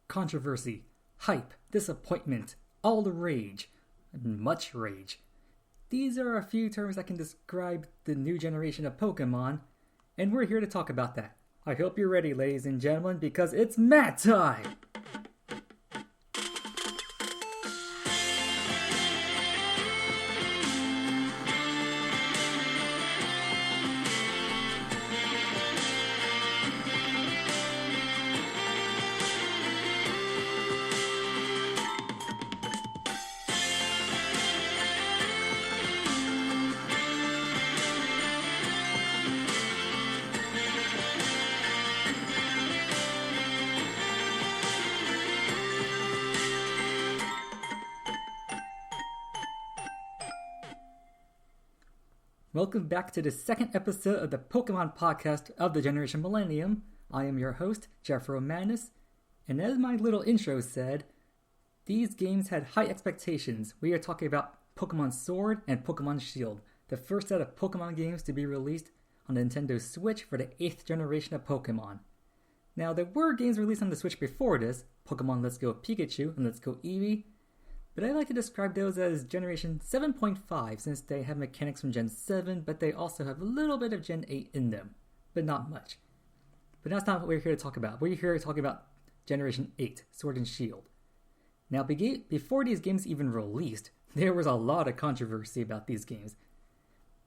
controversy, hype, disappointment, all the rage, much rage. These are a few terms that can describe the new generation of Pokemon, and we're here to talk about that. I hope you're ready, ladies and gentlemen, because it's Matt time! Welcome back to the second episode of the Pokemon podcast of the Generation Millennium. I am your host, Jeff Romanus, and as my little intro said, these games had high expectations. We are talking about Pokemon Sword and Pokemon Shield, the first set of Pokemon games to be released on the Nintendo Switch for the 8th generation of Pokemon. Now, there were games released on the Switch before this, Pokemon Let's Go Pikachu and Let's Go Eevee, but I like to describe those as Generation 7.5 since they have mechanics from Gen 7, but they also have a little bit of Gen 8 in them, but not much. But that's not what we're here to talk about. We're here to talk about Generation 8, Sword and Shield. Now, before these games even released, there was a lot of controversy about these games.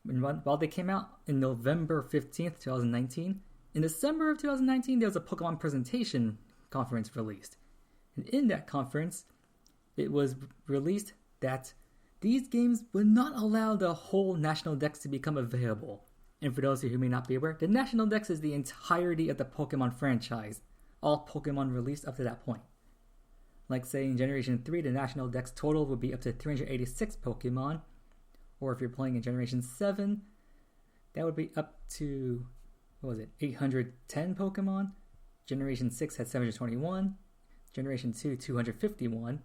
While they came out in November 15th, 2019, in December of 2019, there was a Pokemon presentation conference released. And in that conference, it was released that these games would not allow the whole National Dex to become available. And for those of you who may not be aware, the National Dex is the entirety of the Pokemon franchise, all Pokemon released up to that point. Like say in Generation 3, the National Dex total would be up to 386 Pokemon, or if you're playing in Generation 7, that would be up to, 810 Pokemon? Generation 6 had 721, Generation 2, 251,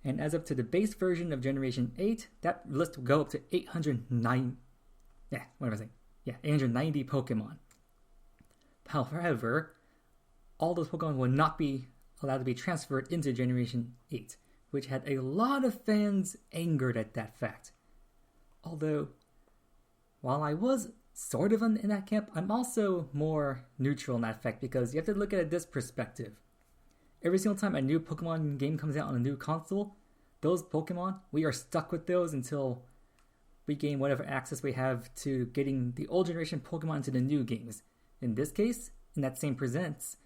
and as up to the base version of Generation 8, that list will go up to 890 Pokemon. However, all those Pokemon will not be allowed to be transferred into Generation 8, which had a lot of fans angered at that fact. Although, while I was sort of in that camp, I'm also more neutral in that fact because you have to look at it this perspective. Every single time a new Pokemon game comes out on a new console, those Pokemon, we are stuck with those until we gain whatever access we have to getting the old generation Pokemon into the new games. In this case, in that same presents,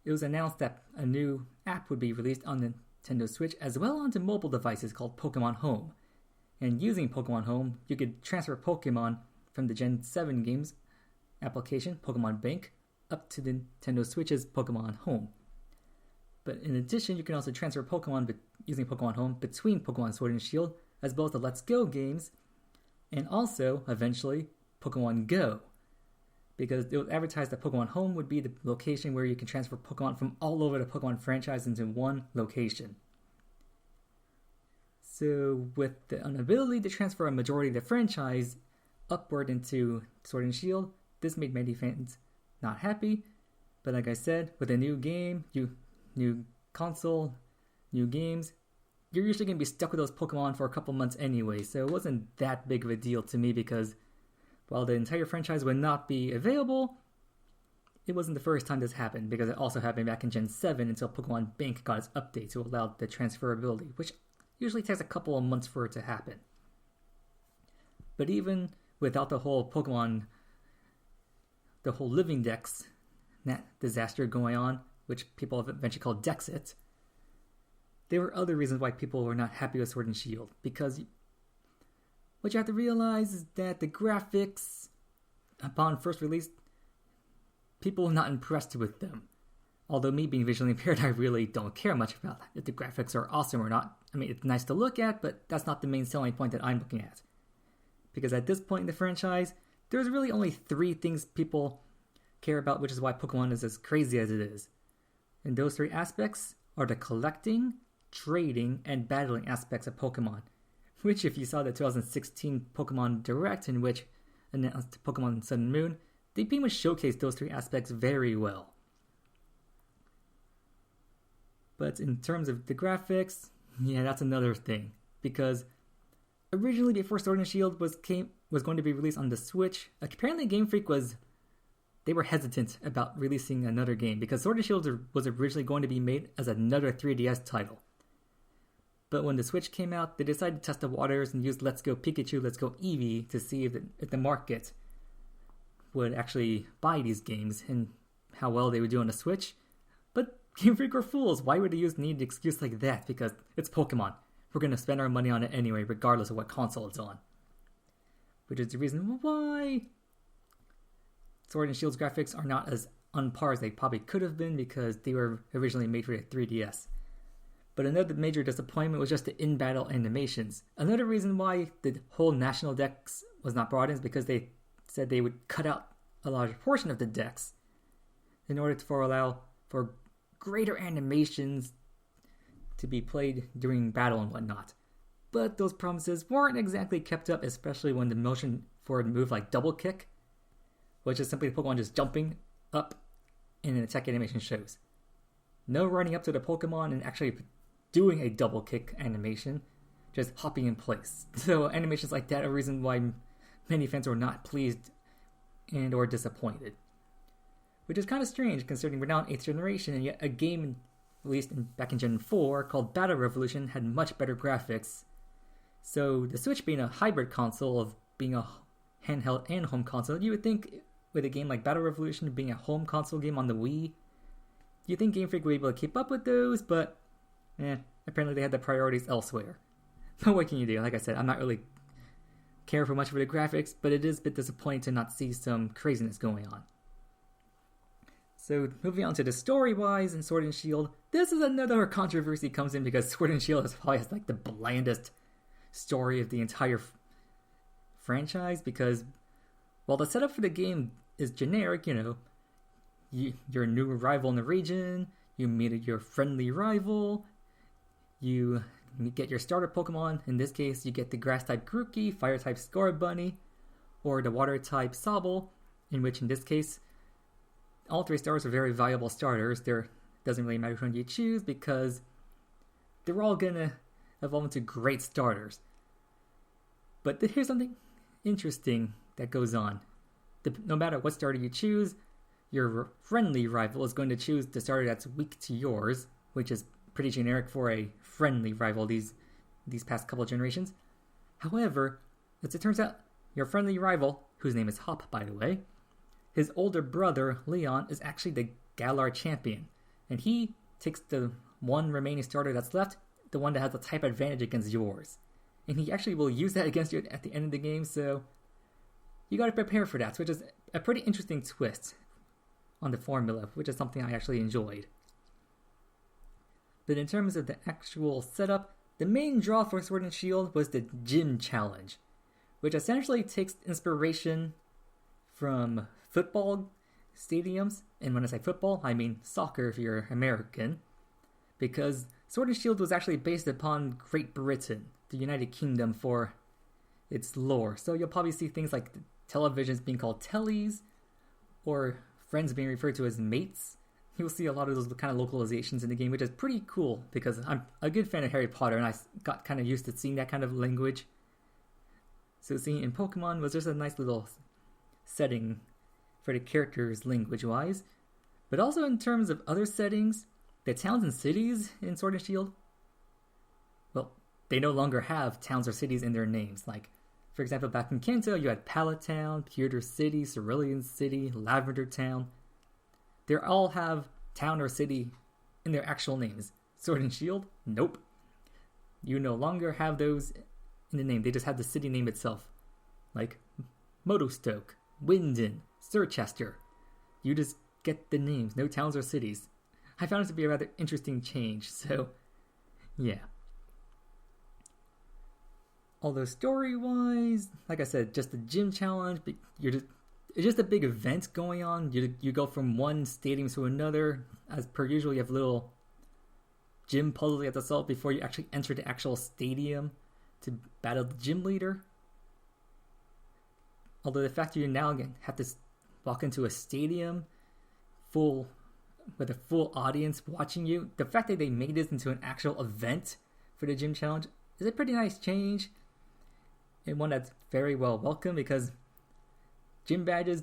it was announced that a new app would be released on the Nintendo Switch as well onto mobile devices called Pokemon Home. And using Pokemon Home, you could transfer Pokemon from the Gen 7 games application, Pokemon Bank, up to the Nintendo Switch's Pokemon Home. But in addition, you can also transfer Pokemon using Pokemon Home between Pokemon Sword and Shield, as well as the Let's Go games, and also, eventually, Pokemon Go. Because it was advertised that Pokemon Home would be the location where you can transfer Pokemon from all over the Pokemon franchise into one location. So, with the inability to transfer a majority of the franchise upward into Sword and Shield, this made many fans not happy. But like I said, with a new game, new console, new games, you're usually going to be stuck with those Pokemon for a couple months anyway, so it wasn't that big of a deal to me because while the entire franchise would not be available, it wasn't the first time this happened because it also happened back in Gen 7 until Pokemon Bank got its update to allow the transferability, which usually takes a couple of months for it to happen. But even without the whole Living Dex disaster going on, which people have eventually called Dexit, there were other reasons why people were not happy with Sword and Shield. Because what you have to realize is that the graphics, upon first release, people were not impressed with them. Although me being visually impaired, I really don't care much about if the graphics are awesome or not. I mean, it's nice to look at, but that's not the main selling point that I'm looking at. Because at this point in the franchise, there's really only 3 things people care about, which is why Pokemon is as crazy as it is. And those 3 aspects are the collecting, trading, and battling aspects of Pokemon. Which, if you saw the 2016 Pokemon Direct, in which announced Pokemon Sun and Moon, they pretty much showcased those 3 aspects very well. But in terms of the graphics, yeah, that's another thing. Because originally, before Sword and Shield was going to be released on the Switch, apparently Game Freak they were hesitant about releasing another game because Sword and Shield was originally going to be made as another 3DS title. But when the Switch came out, they decided to test the waters and use Let's Go Pikachu, Let's Go Eevee to see if the market would actually buy these games and how well they would do on the Switch. But Game Freak were fools. Why would they use an excuse like that? Because it's Pokemon. We're going to spend our money on it anyway, regardless of what console it's on. Which is the reason why Sword and Shield's graphics are not as on par as they probably could have been because they were originally made for the 3DS. But another major disappointment was just the in-battle animations. Another reason why the whole National Dex was not brought in is because they said they would cut out a large portion of the Dex in order to allow for greater animations to be played during battle and whatnot. But those promises weren't exactly kept up, especially when the motion for a move like Double Kick, which is simply the Pokemon just jumping up and an attack animation shows. No running up to the Pokemon and actually doing a double kick animation, just hopping in place. So animations like that are a reason why many fans were not pleased and or disappointed. Which is kind of strange considering we're now in 8th generation and yet a game released back in Gen 4 called Battle Revolution had much better graphics. So the Switch being a hybrid console of being a handheld and home console, you would think with a game like Battle Revolution being a home console game on the Wii, you think Game Freak would be able to keep up with those, but apparently they had the priorities elsewhere. But what can you do? Like I said, I'm not really care for much for the graphics, but it is a bit disappointing to not see some craziness going on. So moving on to the story-wise in Sword and Shield, this is another controversy comes in because Sword and Shield probably has like the blandest story of the entire franchise because while the setup for the game is generic, you're a new rival in the region, you meet your friendly rival, you get your starter Pokemon. In this case, you get the Grass-type Grookey, Fire-type Scorbunny, or the Water-type Sobble, in which in this case, all 3 starters are very valuable starters. There doesn't really matter which one you choose because they're all gonna evolve into great starters. But here's something interesting that goes on. No matter what starter you choose, your friendly rival is going to choose the starter that's weak to yours, which is pretty generic for a friendly rival these past couple of generations. However, as it turns out, your friendly rival, whose name is Hop by the way, his older brother, Leon, is actually the Galar champion, and he takes the one remaining starter that's left, the one that has a type advantage against yours. And he actually will use that against you at the end of the game, so you gotta prepare for that, which is a pretty interesting twist on the formula, which is something I actually enjoyed. But in terms of the actual setup, the main draw for Sword and Shield was the Gym Challenge, which essentially takes inspiration from football stadiums, and when I say football, I mean soccer if you're American, because Sword and Shield was actually based upon Great Britain, the United Kingdom, for its lore. So you'll probably see things like the televisions being called tellies, or friends being referred to as mates. You'll see a lot of those kind of localizations in the game, which is pretty cool, because I'm a good fan of Harry Potter, and I got kind of used to seeing that kind of language. So seeing it in Pokemon was just a nice little setting for the characters language-wise. But also in terms of other settings, the towns and cities in Sword and Shield, well, they no longer have towns or cities in their names. Like, for example, back in Kanto, you had Pallet Town, Pewter City, Cerulean City, Lavender Town. They all have town or city in their actual names. Sword and Shield? Nope. You no longer have those in the name. They just have the city name itself. Like Motostoke, Winden, Sirchester. You just get the names, no towns or cities. I found it to be a rather interesting change, so yeah. Although story-wise, like I said, just the gym challenge, it's just a big event going on. You go from one stadium to another. As per usual, you have little gym puzzles you have to solve before you actually enter the actual stadium to battle the gym leader. Although the fact that you now again have to walk into a stadium full with a full audience watching you, the fact that they made this into an actual event for the gym challenge is a pretty nice change, and one that's very well welcome, because gym badges,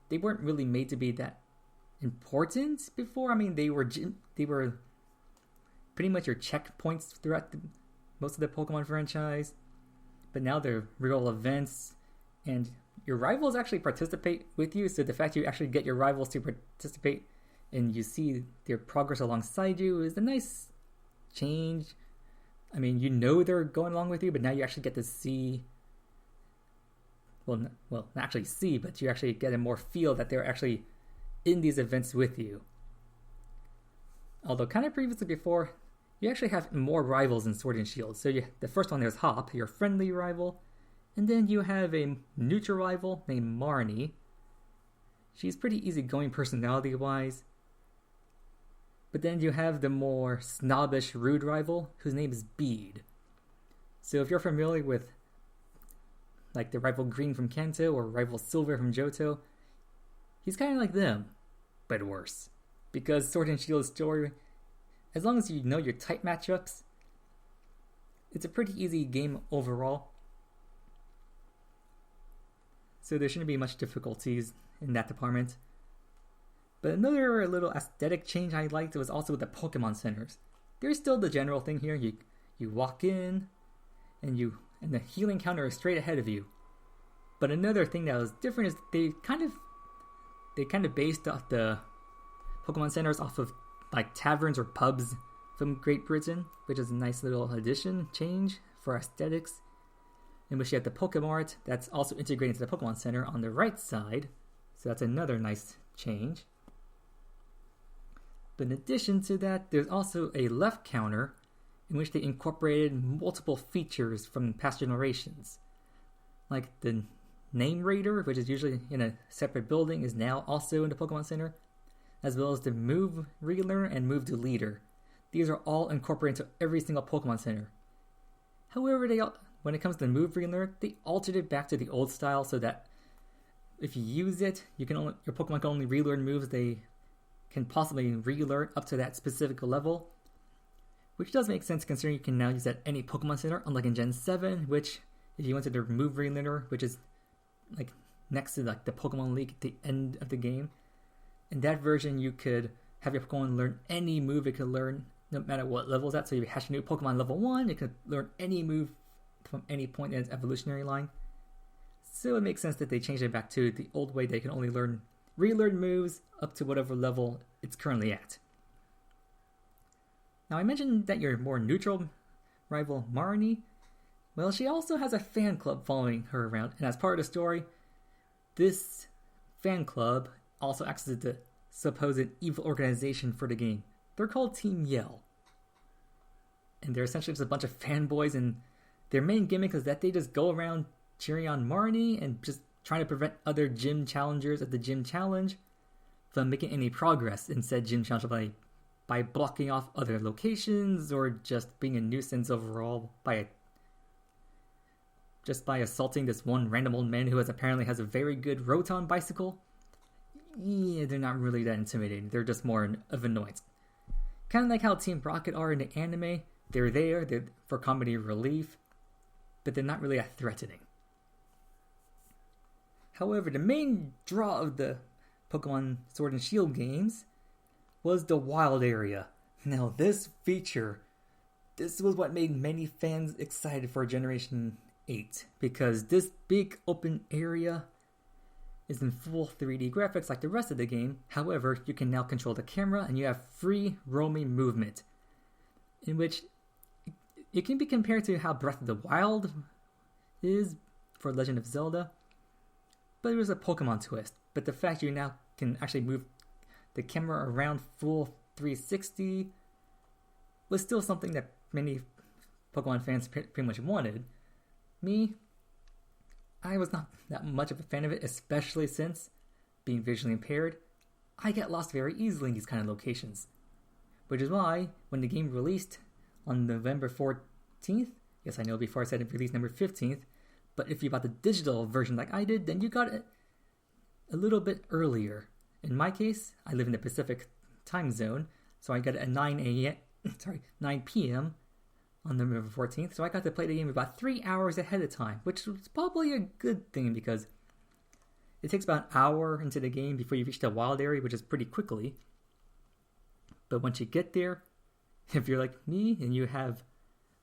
they weren't really made to be that important before. I mean, they were pretty much your checkpoints throughout most of the Pokemon franchise, but now they're real events, and your rivals actually participate with you. So the fact you actually get your rivals to participate and you see their progress alongside you is a nice change. I mean, you know they're going along with you, but now you actually get to see, well, not actually see, but you actually get a more feel that they're actually in these events with you. Although kind of previously before, you actually have more rivals in Sword and Shield. So the first one, there's Hop, your friendly rival. And then you have a neutral rival named Marnie. She's pretty easygoing personality-wise. But then you have the more snobbish, rude rival, whose name is Bede. So if you're familiar with like the rival Green from Kanto or rival Silver from Johto, he's kind of like them, but worse. Because Sword and Shield's story, as long as you know your type matchups, it's a pretty easy game overall. So there shouldn't be much difficulties in that department. But another little aesthetic change I liked was also the Pokemon centers. There's still the general thing here. You walk in, and the healing counter is straight ahead of you. But another thing that was different is they kind of based off the Pokemon centers off of like taverns or pubs from Great Britain, which is a nice little addition change for aesthetics. In which you have the Pokemart that's also integrated into the Pokemon Center on the right side. So that's another nice change. But in addition to that, there's also a left counter in which they incorporated multiple features from past generations. Like the Name Raider, which is usually in a separate building, is now also in the Pokemon Center, as well as the Move Relearn and Move Deleter. These are all incorporated into every single Pokemon Center. However, when it comes to Move Relearn, they altered it back to the old style so that if you use it, your Pokemon can only relearn moves they can possibly relearn up to that specific level. Which does make sense considering you can now use that any Pokemon Center, unlike in Gen 7, which if you went to the Move Relearner, which is like next to like the Pokemon League at the end of the game, in that version you could have your Pokemon learn any move it could learn, no matter what level it's at. So if you hatch a new Pokemon level 1, it could learn any move from any point in its evolutionary line. So it makes sense that they changed it back to the old way. They can only relearn moves up to whatever level it's currently at. Now I mentioned that your more neutral rival Marnie, well, she also has a fan club following her around, and as part of the story, this fan club also acts as the supposed evil organization for the game. They're called Team Yell. And they're essentially just a bunch of fanboys, and their main gimmick is that they just go around cheering on Marnie and just trying to prevent other gym challengers at the gym challenge from making any progress in said gym challenge by blocking off other locations or just being a nuisance overall by assaulting this one random old man who apparently has a very good Rotom bicycle. Yeah, they're not really that intimidating. They're just more of annoyance. Kind of like how Team Rocket are in the anime. They're for comedy relief, but they're not really that threatening. However, the main draw of the Pokemon Sword and Shield games was the wild area. Now this was what made many fans excited for Generation 8, because this big open area is in full 3D graphics like the rest of the game. However, you can now control the camera and you have free roaming movement, in which it can be compared to how Breath of the Wild is for Legend of Zelda, but it was a Pokemon twist. But the fact you now can actually move the camera around full 360 was still something that many Pokemon fans pretty much wanted. Me, I was not that much of a fan of it, especially since, being visually impaired, I get lost very easily in these kind of locations. Which is why, when the game released on November 14th, yes I know before I said it released November 15th, but if you bought the digital version like I did, then you got it a little bit earlier. In my case, I live in the Pacific time zone. So I got it at 9 a.m. 9 p.m. on November 14th. So I got to play the game about 3 hours ahead of time, which was probably a good thing because it takes about an hour into the game before you reach the wild area, which is pretty quickly. But once you get there, if you're like me and you have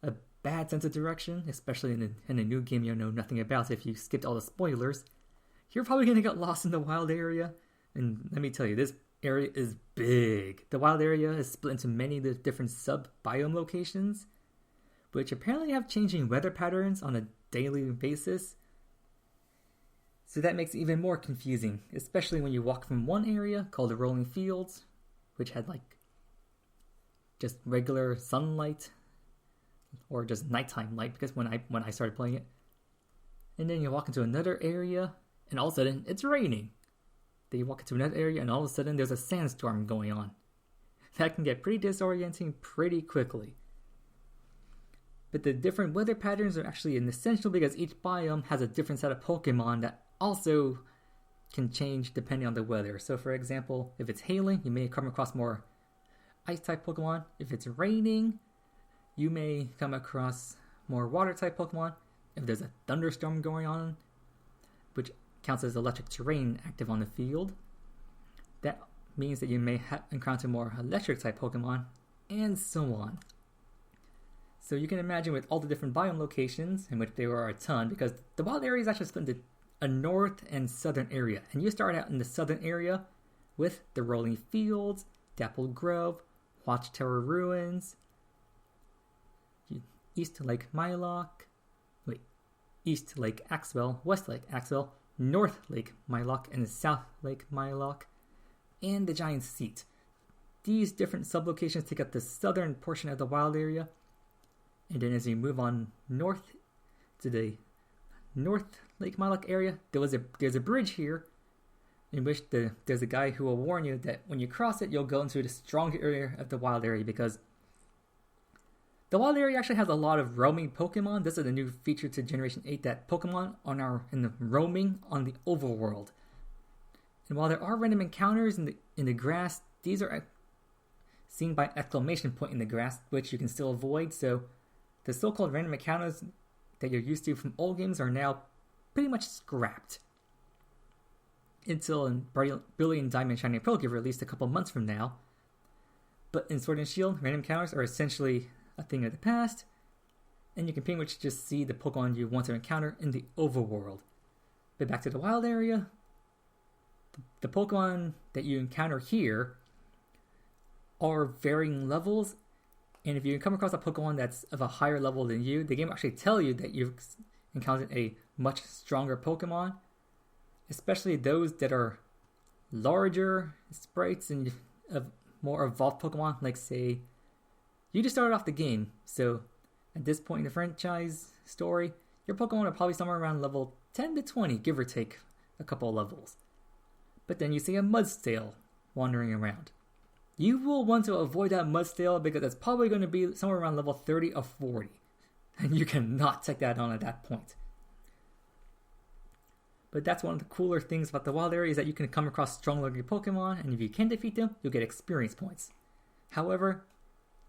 a bad sense of direction, especially in a new game you know nothing about, if you skipped all the spoilers, you're probably going to get lost in the wild area. And let me tell you, this area is big. The wild area is split into many different sub-biome locations, which apparently have changing weather patterns on a daily basis. So that makes it even more confusing, especially when you walk from one area called the Rolling Fields, which had like just regular sunlight or just nighttime light, because when I started playing it. And then you walk into another area and all of a sudden it's raining. Then you walk into another area and all of a sudden there's a sandstorm going on. That can get pretty disorienting pretty quickly. But the different weather patterns are actually essential because each biome has a different set of Pokemon that also can change depending on the weather. So for example, if it's hailing, you may come across more ice-type Pokemon. If it's raining, you may come across more water-type Pokemon. If there's a thunderstorm going on, which counts as electric terrain active on the field, that means that you may encounter more electric-type Pokemon, and so on. So you can imagine with all the different biome locations, in which there are a ton, because the wild area is actually split into a north and southern area. And you start out in the southern area with the Rolling Fields, Dapple Grove, Watchtower Ruins, East Lake Axwell, West Lake Axwell, North Lake Mylock, and South Lake Mylock, and the Giant Seat. These different sublocations take up the southern portion of the wild area, and then as you move on north to the North Lake Mylock area, there's a bridge here in which there's a guy who will warn you that when you cross it, you'll go into the stronger area of the wild area, because the wild area actually has a lot of roaming Pokemon. This is a new feature to Generation 8, that Pokemon in the roaming on the overworld. And while there are random encounters in the grass, these are seen by exclamation point in the grass, which you can still avoid. So the so-called random encounters that you're used to from old games are now pretty much scrapped. Until Brilliant Diamond Shining Pearl get released a couple months from now. But in Sword and Shield, random encounters are essentially a thing of the past, and you can pretty much just see the Pokemon you want to encounter in the overworld. But back to the wild area, the Pokemon that you encounter here are varying levels, and if you come across a Pokemon that's of a higher level than you, the game will actually tell you that you've encountered a much stronger Pokemon, especially those that are larger sprites and more evolved Pokemon, like say, you just started off the game, so at this point in the franchise story, your Pokemon are probably somewhere around level 10 to 20, give or take a couple of levels. But then you see a Mudstail wandering around. You will want to avoid that Mudstail because it's probably going to be somewhere around level 30 or 40. And you cannot take that on at that point. But that's one of the cooler things about the wild area, is that you can come across strong-looking Pokemon, and if you can defeat them, you'll get experience points. However,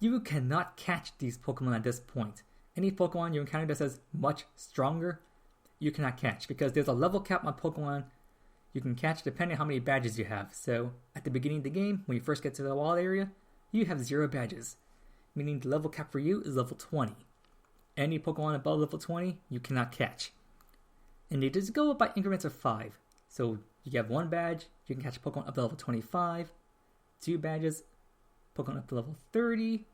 you cannot catch these Pokemon at this point. Any Pokemon you encounter that says much stronger, you cannot catch, because there's a level cap on Pokemon you can catch depending on how many badges you have. So at the beginning of the game, when you first get to the wild area, you have 0 badges, meaning the level cap for you is level 20. Any Pokemon above level 20, you cannot catch. And they just go up by increments of 5. So you have 1 badge, you can catch a Pokemon up to level 25, 2 badges, Pokemon up to level 30,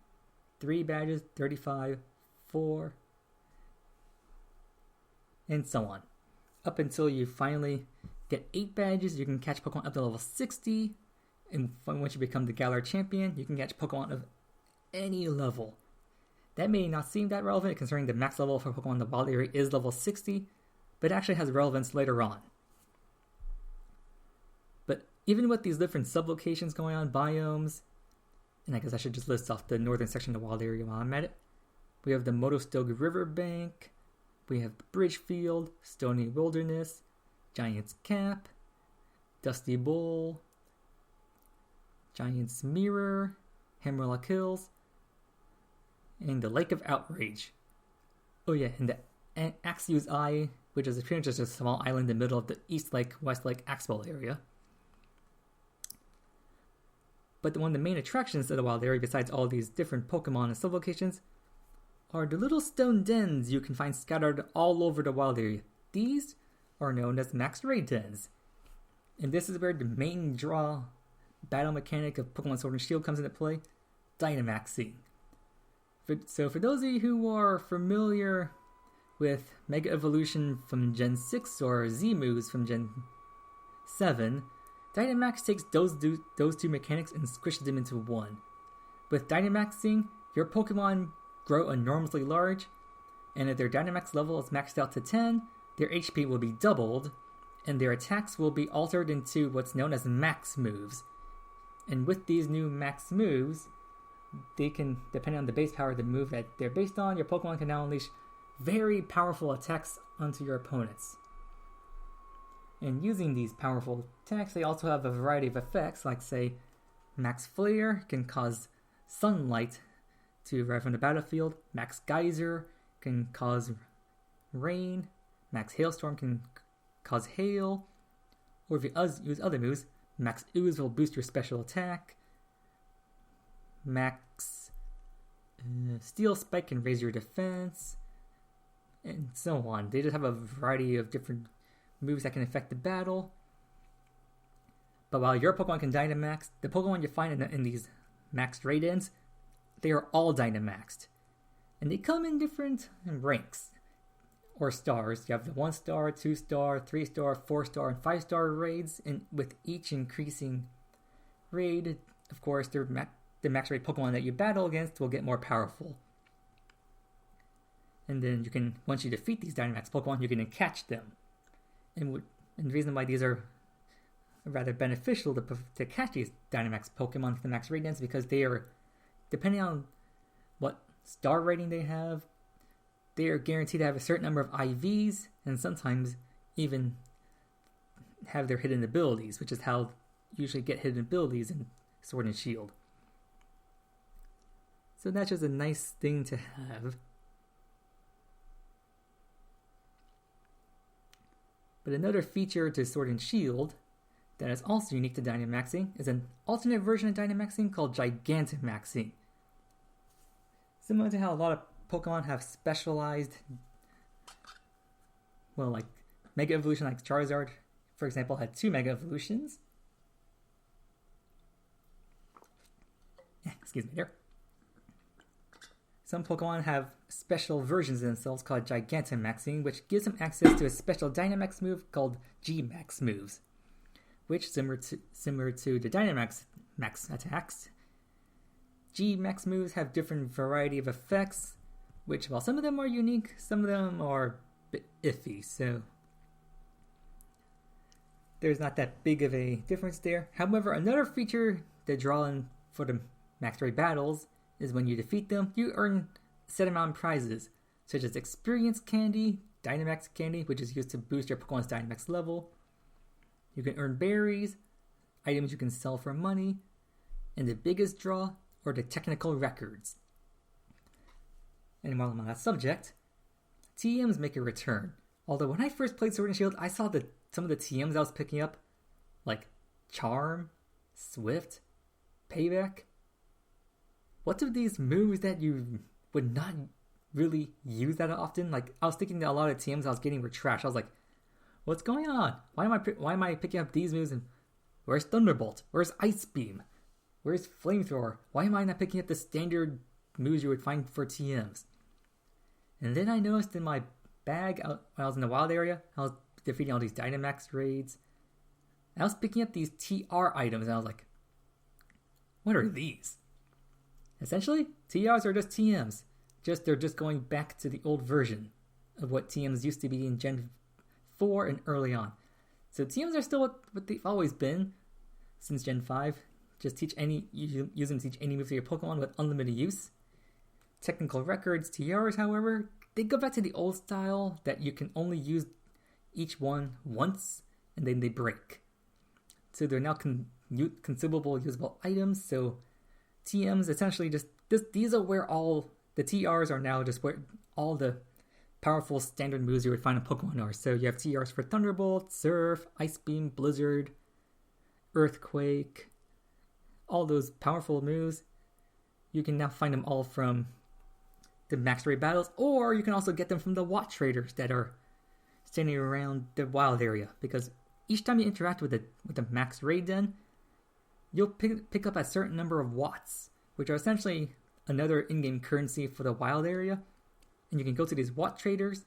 3 badges, 35, 4, and so on. Up until you finally get 8 badges, you can catch Pokemon up to level 60, and once you become the Galar champion, you can catch Pokemon of any level. That may not seem that relevant, considering the max level for Pokemon in the wild area is level 60, but it actually has relevance later on. But even with these different sublocations going on, biomes, and I guess I should just list off the northern section of the wild area while I'm at it. We have the Motostoke Riverbank, we have the Bridgefield, Stony Wilderness, Giant's Cap, Dusty Bowl, Giant's Mirror, Hammerlock Hills, and the Lake of Outrage. Oh yeah, and the Axios Eye, which is pretty much just a small island in the middle of the East Lake, West Lake, Axwell area. But one of the main attractions of the wild area, besides all these different Pokemon and sub-locations, are the little stone dens you can find scattered all over the wild area. These are known as max raid dens. And this is where the main draw battle mechanic of Pokemon Sword and Shield comes into play, Dynamaxing. So for those of you who are familiar with Mega Evolution from Gen 6 or Z-Moves from Gen 7, Dynamax takes those two mechanics and squishes them into one. With Dynamaxing, your Pokemon grow enormously large, and if their Dynamax level is maxed out to 10, their HP will be doubled, and their attacks will be altered into what's known as max moves. And with these new max moves, they can, depending on the base power of the move that they're based on, your Pokemon can now unleash very powerful attacks onto your opponents. And using these powerful attacks, they also have a variety of effects, like say, Max Flare can cause sunlight to arrive on the battlefield, Max Geyser can cause rain, Max Hailstorm can cause hail, or if you use other moves, Max Ooze will boost your special attack, Max Steel Spike can raise your defense, and so on. They just have a variety of different moves that can affect the battle. But while your Pokemon can Dynamax, the Pokemon you find in these maxed raid ends, they are all Dynamaxed. And they come in different ranks, or stars. You have the 1-star, 2-star, 3-star, 4-star, and 5-star raids, and with each increasing raid, of course, the max raid Pokemon that you battle against will get more powerful. And then you can, once you defeat these Dynamax Pokemon, you can catch them. And the reason why these are rather beneficial to catch these Dynamax Pokemon with the max raid ends, because they are, depending on what star rating they have, they are guaranteed to have a certain number of IVs, and sometimes even have their hidden abilities, which is how you usually get hidden abilities in Sword and Shield. So that's just a nice thing to have. But another feature to Sword and Shield that is also unique to Dynamaxing is an alternate version of Dynamaxing called Gigantamaxing. Similar to how a lot of Pokemon have specialized, well, like Mega Evolution, like Charizard, for example, had 2 Mega Evolutions. Excuse me there. Some Pokemon have special versions of themselves called Gigantamaxing, which gives them access to a special Dynamax move called G-Max moves, which, similar to the Dynamax max attacks, G-Max moves have different variety of effects, which, while some of them are unique, some of them are a bit iffy, so there's not that big of a difference there. However, another feature to draw in for the max raid battles is when you defeat them, you earn a set amount of prizes, such as Experience Candy, Dynamax Candy, which is used to boost your Pokemon's Dynamax level. You can earn berries, items you can sell for money, and the biggest draw are the technical records. And while I'm on that subject, TMs make a return. Although when I first played Sword and Shield, I saw that some of the TMs I was picking up, like Charm, Swift, Payback. What's of these moves that you would not really use that often? Like, I was thinking that a lot of TMs I was getting were trash. I was like, what's going on? Why am I picking up these moves? And where's Thunderbolt? Where's Ice Beam? Where's Flamethrower? Why am I not picking up the standard moves you would find for TMs? And then I noticed in my bag, when I was in the wild area, I was defeating all these Dynamax raids. I was picking up these TR items, and I was like, what are these? Essentially, TRs are just TMs. They're just going back to the old version of what TMs used to be in Gen 4 and early on. So TMs are still what they've always been since Gen 5. Just use them to teach any move to your Pokemon with unlimited use. Technical records, TRs, however, they go back to the old style that you can only use each one once and then they break. So they're now consumable usable items. So TMs essentially these are where all the TRs are now, just where all the powerful standard moves you would find in Pokemon are. So you have TRs for Thunderbolt, Surf, Ice Beam, Blizzard, Earthquake, all those powerful moves. You can now find them all from the max raid battles, or you can also get them from the Watt traders that are standing around the wild area. Because each time you interact with the max raid den, you'll pick up a certain number of watts, which are essentially another in-game currency for the wild area. And you can go to these Watt traders.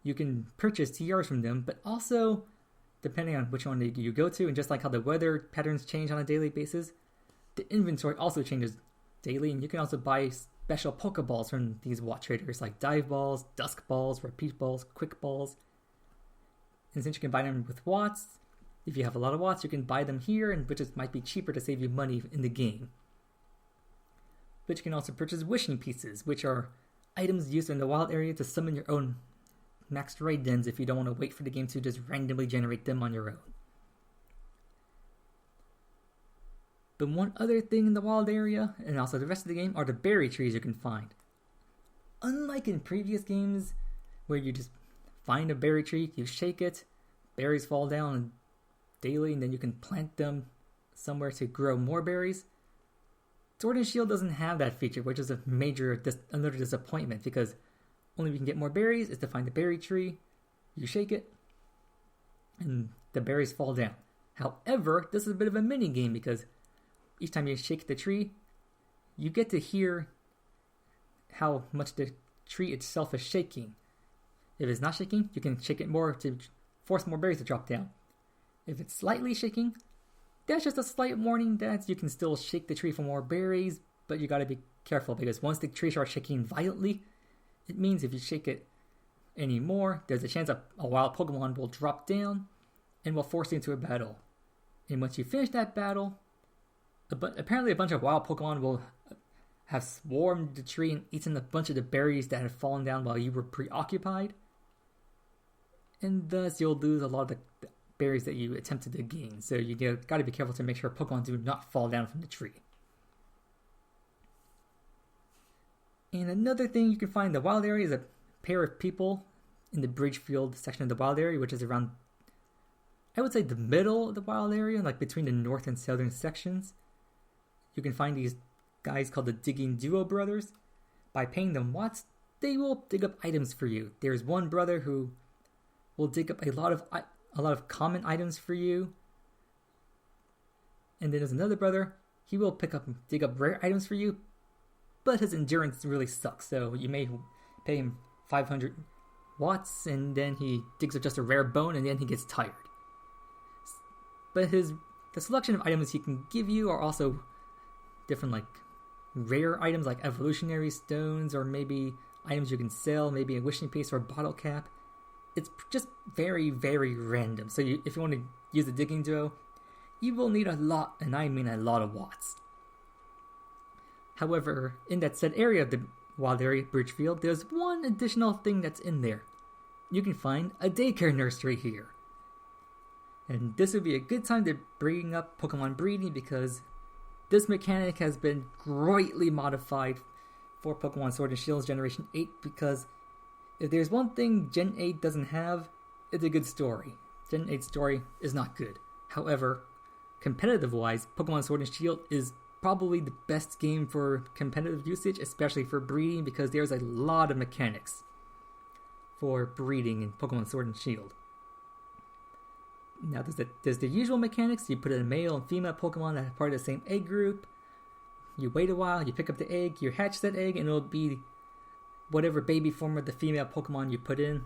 You can purchase TRs from them, but also, depending on which one you go to, and just like how the weather patterns change on a daily basis, the inventory also changes daily, and you can also buy special Pokeballs from these Watt traders, like Dive Balls, Dusk Balls, Repeat Balls, Quick Balls. And since you can buy them with Watts, if you have a lot of Watts, you can buy them here, and which might be cheaper to save you money in the game. But you can also purchase Wishing Pieces, which are items used in the wild area to summon your own maxed raid dens if you don't want to wait for the game to just randomly generate them on your own. But one other thing in the wild area, and also the rest of the game, are the berry trees you can find. Unlike in previous games, where you just find a berry tree, you shake it, berries fall down daily, and then you can plant them somewhere to grow more berries, Sword and Shield doesn't have that feature, which is another disappointment, because only way you can get more berries is to find the berry tree, you shake it, and the berries fall down. However, this is a bit of a mini game, because each time you shake the tree, you get to hear how much the tree itself is shaking. If it's not shaking, you can shake it more to force more berries to drop down. If it's slightly shaking, that's just a slight warning that you can still shake the tree for more berries, but you gotta be careful, because once the tree starts shaking violently, it means if you shake it anymore, there's a chance a wild Pokemon will drop down and will force you into a battle. And once you finish that battle, apparently a bunch of wild Pokemon will have swarmed the tree and eaten a bunch of the berries that had fallen down while you were preoccupied. And thus you'll lose a lot of the berries that you attempted to gain. So you gotta be careful to make sure Pokemon do not fall down from the tree. And another thing you can find in the wild area is a pair of people in the Bridgefield section of the wild area, which is around, I would say, the middle of the wild area, like between the north and southern sections. You can find these guys called the Digging Duo Brothers. By paying them watts, they will dig up items for you. There's one brother who will dig up a lot of common items for you. And then there's another brother, he will dig up rare items for you, but his endurance really sucks. So you may pay him 500 watts, and then he digs up just a rare bone, and then he gets tired. But the selection of items he can give you are also different, like rare items like evolutionary stones, or maybe items you can sell, maybe a wishing piece or a bottle cap. It's just very, very random. So if you want to use the Digging Duo, you will need a lot, and I mean a lot of watts. However, in that said area of the wild area, Bridgefield, there's one additional thing that's in there. You can find a daycare nursery here. And this would be a good time to bring up Pokemon breeding, because this mechanic has been greatly modified for Pokemon Sword and Shield Generation 8, because if there's one thing Gen 8 doesn't have, it's a good story. Gen 8's story is not good. However, competitive-wise, Pokemon Sword and Shield is probably the best game for competitive usage, especially for breeding, because there's a lot of mechanics for breeding in Pokemon Sword and Shield. Now, there's the usual mechanics. You put in a male and female Pokemon that are part of the same egg group. You wait a while, you pick up the egg, you hatch that egg, and it'll be whatever baby form of the female Pokemon you put in.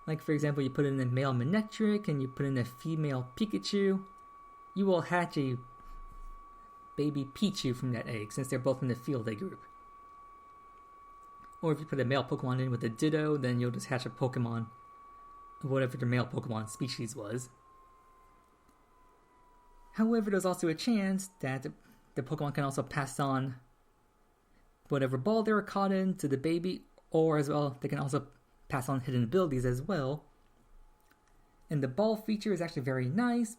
Like, for example, you put in a male Manectric and you put in a female Pikachu. You will hatch a baby Pichu from that egg, since they're both in the field egg group. Or if you put a male Pokemon in with a Ditto, then you'll just hatch a Pokemon, whatever the male Pokemon species was. However, there's also a chance that the Pokemon can also pass on whatever ball they were caught in to the baby, or as well, they can also pass on hidden abilities as well. And the ball feature is actually very nice.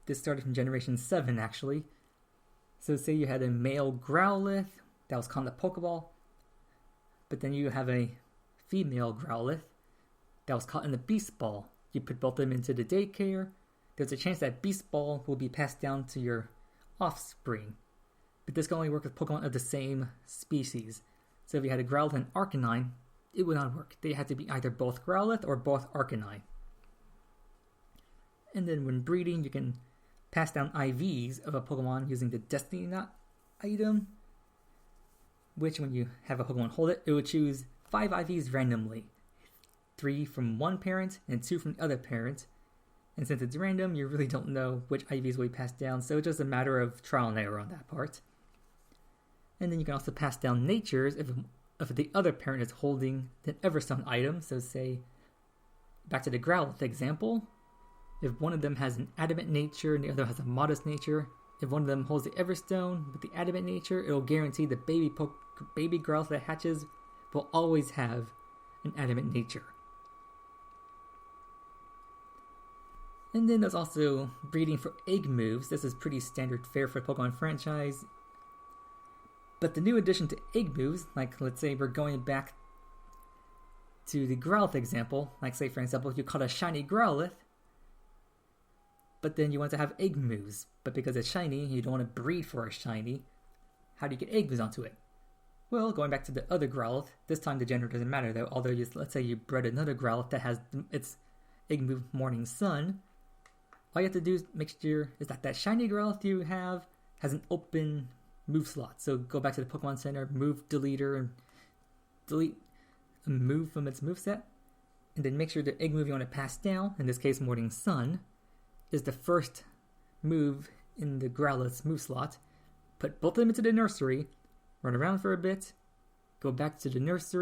this started from Generation 7, actually. So say you had a male Growlithe that was caught in the Pokeball, but then you have a female Growlithe that was caught in the Beast Ball. You put both of them into the daycare. There's a chance that Beast Ball will be passed down to your offspring. But this can only work with Pokemon of the same species. So if you had a Growlithe and Arcanine, it would not work. They had to be either both Growlithe or both Arcanine. And then when breeding, you can pass down IVs of a Pokemon using the Destiny Knot item, which when you have a Pokemon hold it, it would choose 5 IVs randomly. 3 from one parent and 2 from the other parent. And since it's random, you really don't know which IVs will be passed down, so it's just a matter of trial and error on that part. And then you can also pass down natures if the other parent is holding an Everstone item. So say, back to the Growlithe example, if one of them has an adamant nature and the other has a modest nature, if one of them holds the Everstone with the adamant nature, it will guarantee the baby Growlithe that hatches will always have an adamant nature. And then there's also breeding for egg moves. This is pretty standard fare for the Pokemon franchise. But the new addition to egg moves, like let's say we're going back to the Growlithe example, like say for example you caught a shiny Growlithe, but then you want to have egg moves, but because it's shiny, you don't want to breed for a shiny. How do you get egg moves onto it? Well, going back to the other Growlithe, this time the gender doesn't matter though, although let's say you bred another Growlithe that has its egg move Morning Sun. All you have to do is make sure is that shiny Growlithe you have has an open move slot. So go back to the Pokemon Center, move deleter, and delete a move from its moveset. And then make sure the egg move you want to pass down, in this case Morning Sun, is the first move in the Growlithe's move slot. Put both of them into the nursery, run around for a bit, go back to the nurse,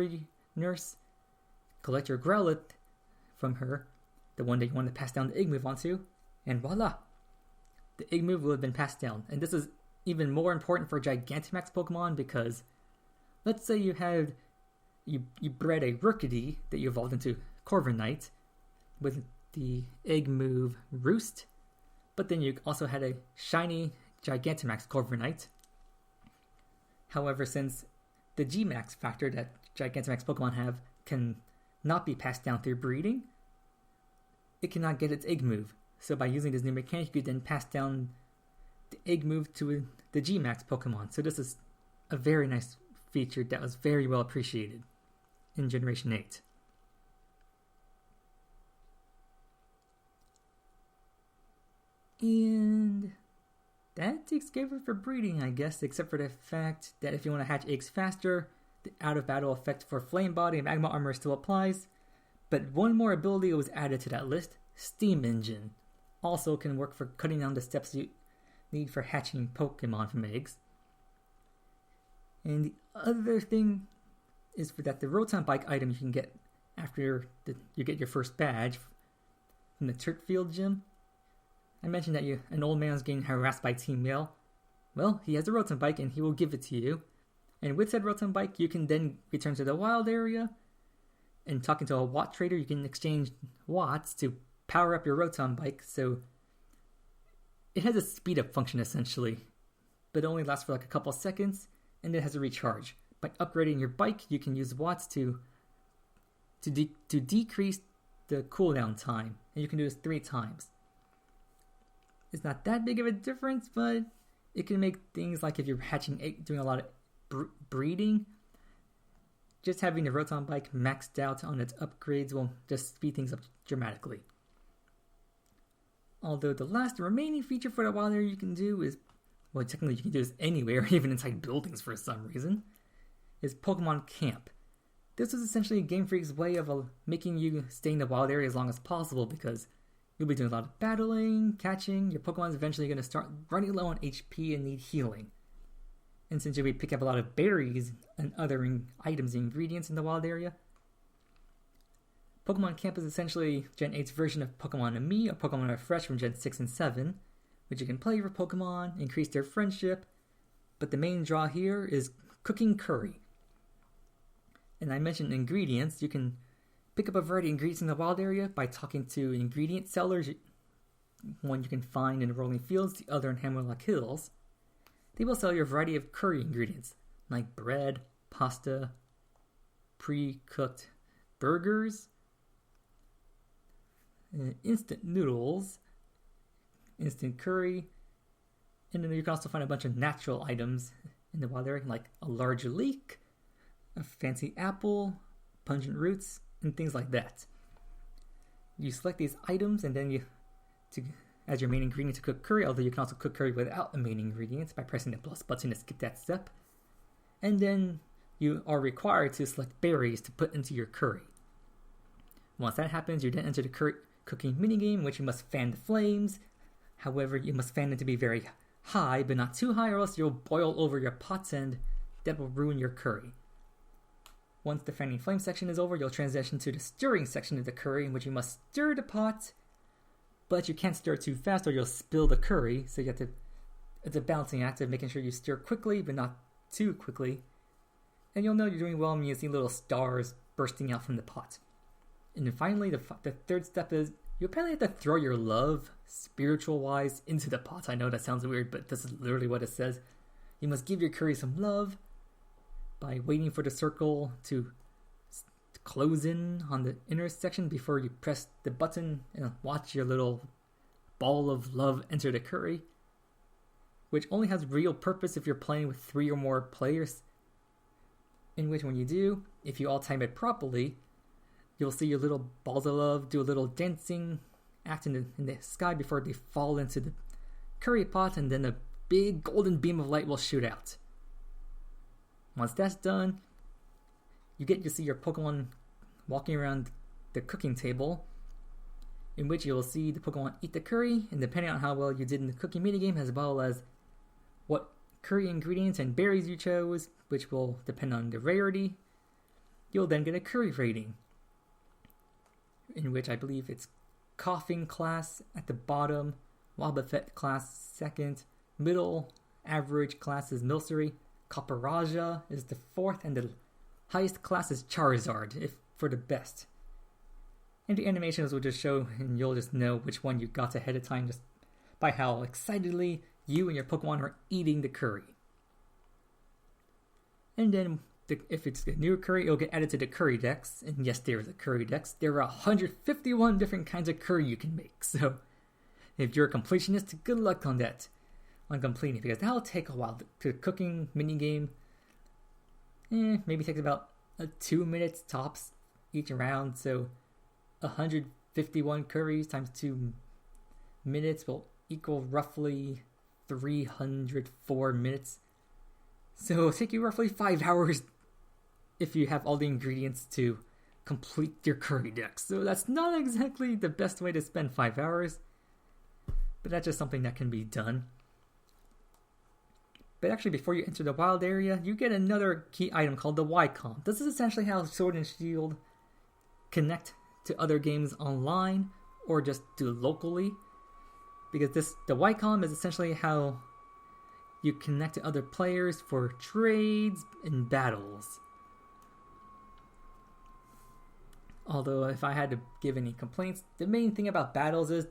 collect your Growlithe from her, the one that you want to pass down the egg move onto, and voila! The egg move will have been passed down. And this is even more important for Gigantamax Pokemon because let's say you bred a Rookidee that you evolved into Corviknight with the egg move Roost, but then you also had a shiny Gigantamax Corviknight. However, since the G-Max factor that Gigantamax Pokemon have can not be passed down through breeding, it cannot get its egg move. So by using this new mechanic, you could then pass down the egg move to the G-Max Pokemon. So this is a very nice feature that was very well appreciated in Generation 8. And that takes care of it for breeding, I guess, except for the fact that if you want to hatch eggs faster, the out-of-battle effect for Flame Body and Magma Armor still applies. But one more ability was added to that list, Steam Engine. Also can work for cutting down the steps you need for hatching Pokemon from eggs. And the other thing is for that the Rotom Bike item you can get after you get your first badge from the Turtfield Gym. I mentioned that an old man was getting harassed by Team Male. Well, he has a Rotom Bike and he will give it to you. And with said Rotom Bike, you can then return to the wild area. And talking to a Watt Trader, you can exchange Watts to power up your Rotom Bike. So it has a speed up function essentially, but it only lasts for like a couple seconds, and it has a recharge. By upgrading your bike, you can use Watts to decrease the cooldown time, and you can do this 3 times. It's not that big of a difference, but it can make things like if you're doing a lot of breeding, just having the Rotom Bike maxed out on its upgrades will just speed things up dramatically. Although the last remaining feature for the wild area you can do is, well, technically you can do this anywhere, even inside buildings for some reason, is Pokemon Camp. This is essentially Game Freak's way of making you stay in the wild area as long as possible because you'll be doing a lot of battling, catching, your Pokemon's eventually going to start running low on HP and need healing. And since you'll be picking up a lot of berries and other items and ingredients in the wild area, Pokemon Camp is essentially Gen 8's version of Pokemon Me or Pokemon Refresh from Gen 6 and 7, which you can play your Pokemon, increase their friendship, but the main draw here is cooking curry. And I mentioned ingredients. You can pick up a variety of ingredients in the wild area by talking to ingredient sellers one you can find in the rolling fields, the other in Hammerlock Hills. They will sell you a variety of curry ingredients, like bread, pasta, pre-cooked burgers, instant noodles, instant curry, and then you can also find a bunch of natural items in the wild area, like a large leek, a fancy apple, pungent roots, and things like that. You select these items and then as your main ingredient to cook curry, although you can also cook curry without the main ingredients by pressing the plus button to skip that step. And then you are required to select berries to put into your curry. Once that happens, you then enter the curry cooking minigame, in which you must fan the flames. However, you must fan them to be very high, but not too high, or else you'll boil over your pots and that will ruin your curry. Once the fanning flame section is over, you'll transition to the stirring section of the curry, in which you must stir the pot, but you can't stir too fast or you'll spill the curry, so you have to, it's a balancing act of making sure you stir quickly, but not too quickly. And you'll know you're doing well when you see little stars bursting out from the pot. And then finally, the third step is you apparently have to throw your love, spiritual-wise, into the pot. I know that sounds weird, but this is literally what it says. You must give your curry some love by waiting for the circle to close in on the inner section before you press the button and watch your little ball of love enter the curry, which only has real purpose if you're playing with 3 or more players, in which when you do, if you all time it properly, you'll see your little balls of love do a little dancing act in the sky before they fall into the curry pot, and then a big golden beam of light will shoot out. Once that's done, you get to see your Pokemon walking around the cooking table, in which you'll see the Pokemon eat the curry, and depending on how well you did in the cooking minigame, as well as what curry ingredients and berries you chose, which will depend on the rarity, you'll then get a curry rating, in which I believe it's coughing class at the bottom, Wobbuffet class second, middle average class is Milcery, Copperaja is the fourth, and the highest class is Charizard, if for the best. And the animations will just show, and you'll just know which one you got ahead of time just by how excitedly you and your Pokemon are eating the curry. And then, if it's a new curry, it'll get added to the curry dex. And yes, there is a curry dex. There are 151 different kinds of curry you can make. So, if you're a completionist, good luck on that. On completing it, because that'll take a while. The cooking minigame maybe takes about 2 minutes tops each round. So, 151 curries times 2 minutes will equal roughly 304 minutes. So it'll take you roughly 5 hours if you have all the ingredients to complete your curry dex. So that's not exactly the best way to spend 5 hours, but that's just something that can be done. But actually, before you enter the wild area, you get another key item called the Y-Com. This is essentially how Sword and Shield connect to other games online or just do locally. Because the Y-Com is essentially how you connect to other players for trades and battles. Although, if I had to give any complaints, the main thing about battles is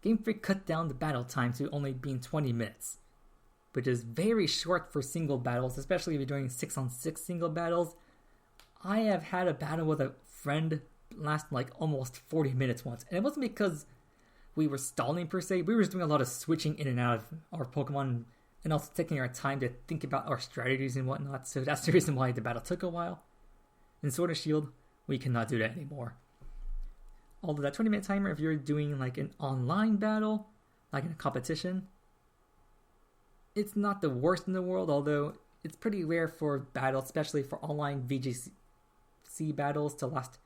Game Freak cut down the battle time to only being 20 minutes. Which is very short for single battles, especially if you're doing 6-on-6 single battles. I have had a battle with a friend last like almost 40 minutes once, and it wasn't because we were stalling per se. We were just doing a lot of switching in and out of our Pokemon, and also taking our time to think about our strategies and whatnot. So that's the reason why the battle took a while. In Sword and Shield, we cannot do that anymore. Although that 20-minute timer, if you're doing like an online battle, like in a competition, it's not the worst in the world, although it's pretty rare for battles, especially for online VGC battles, to last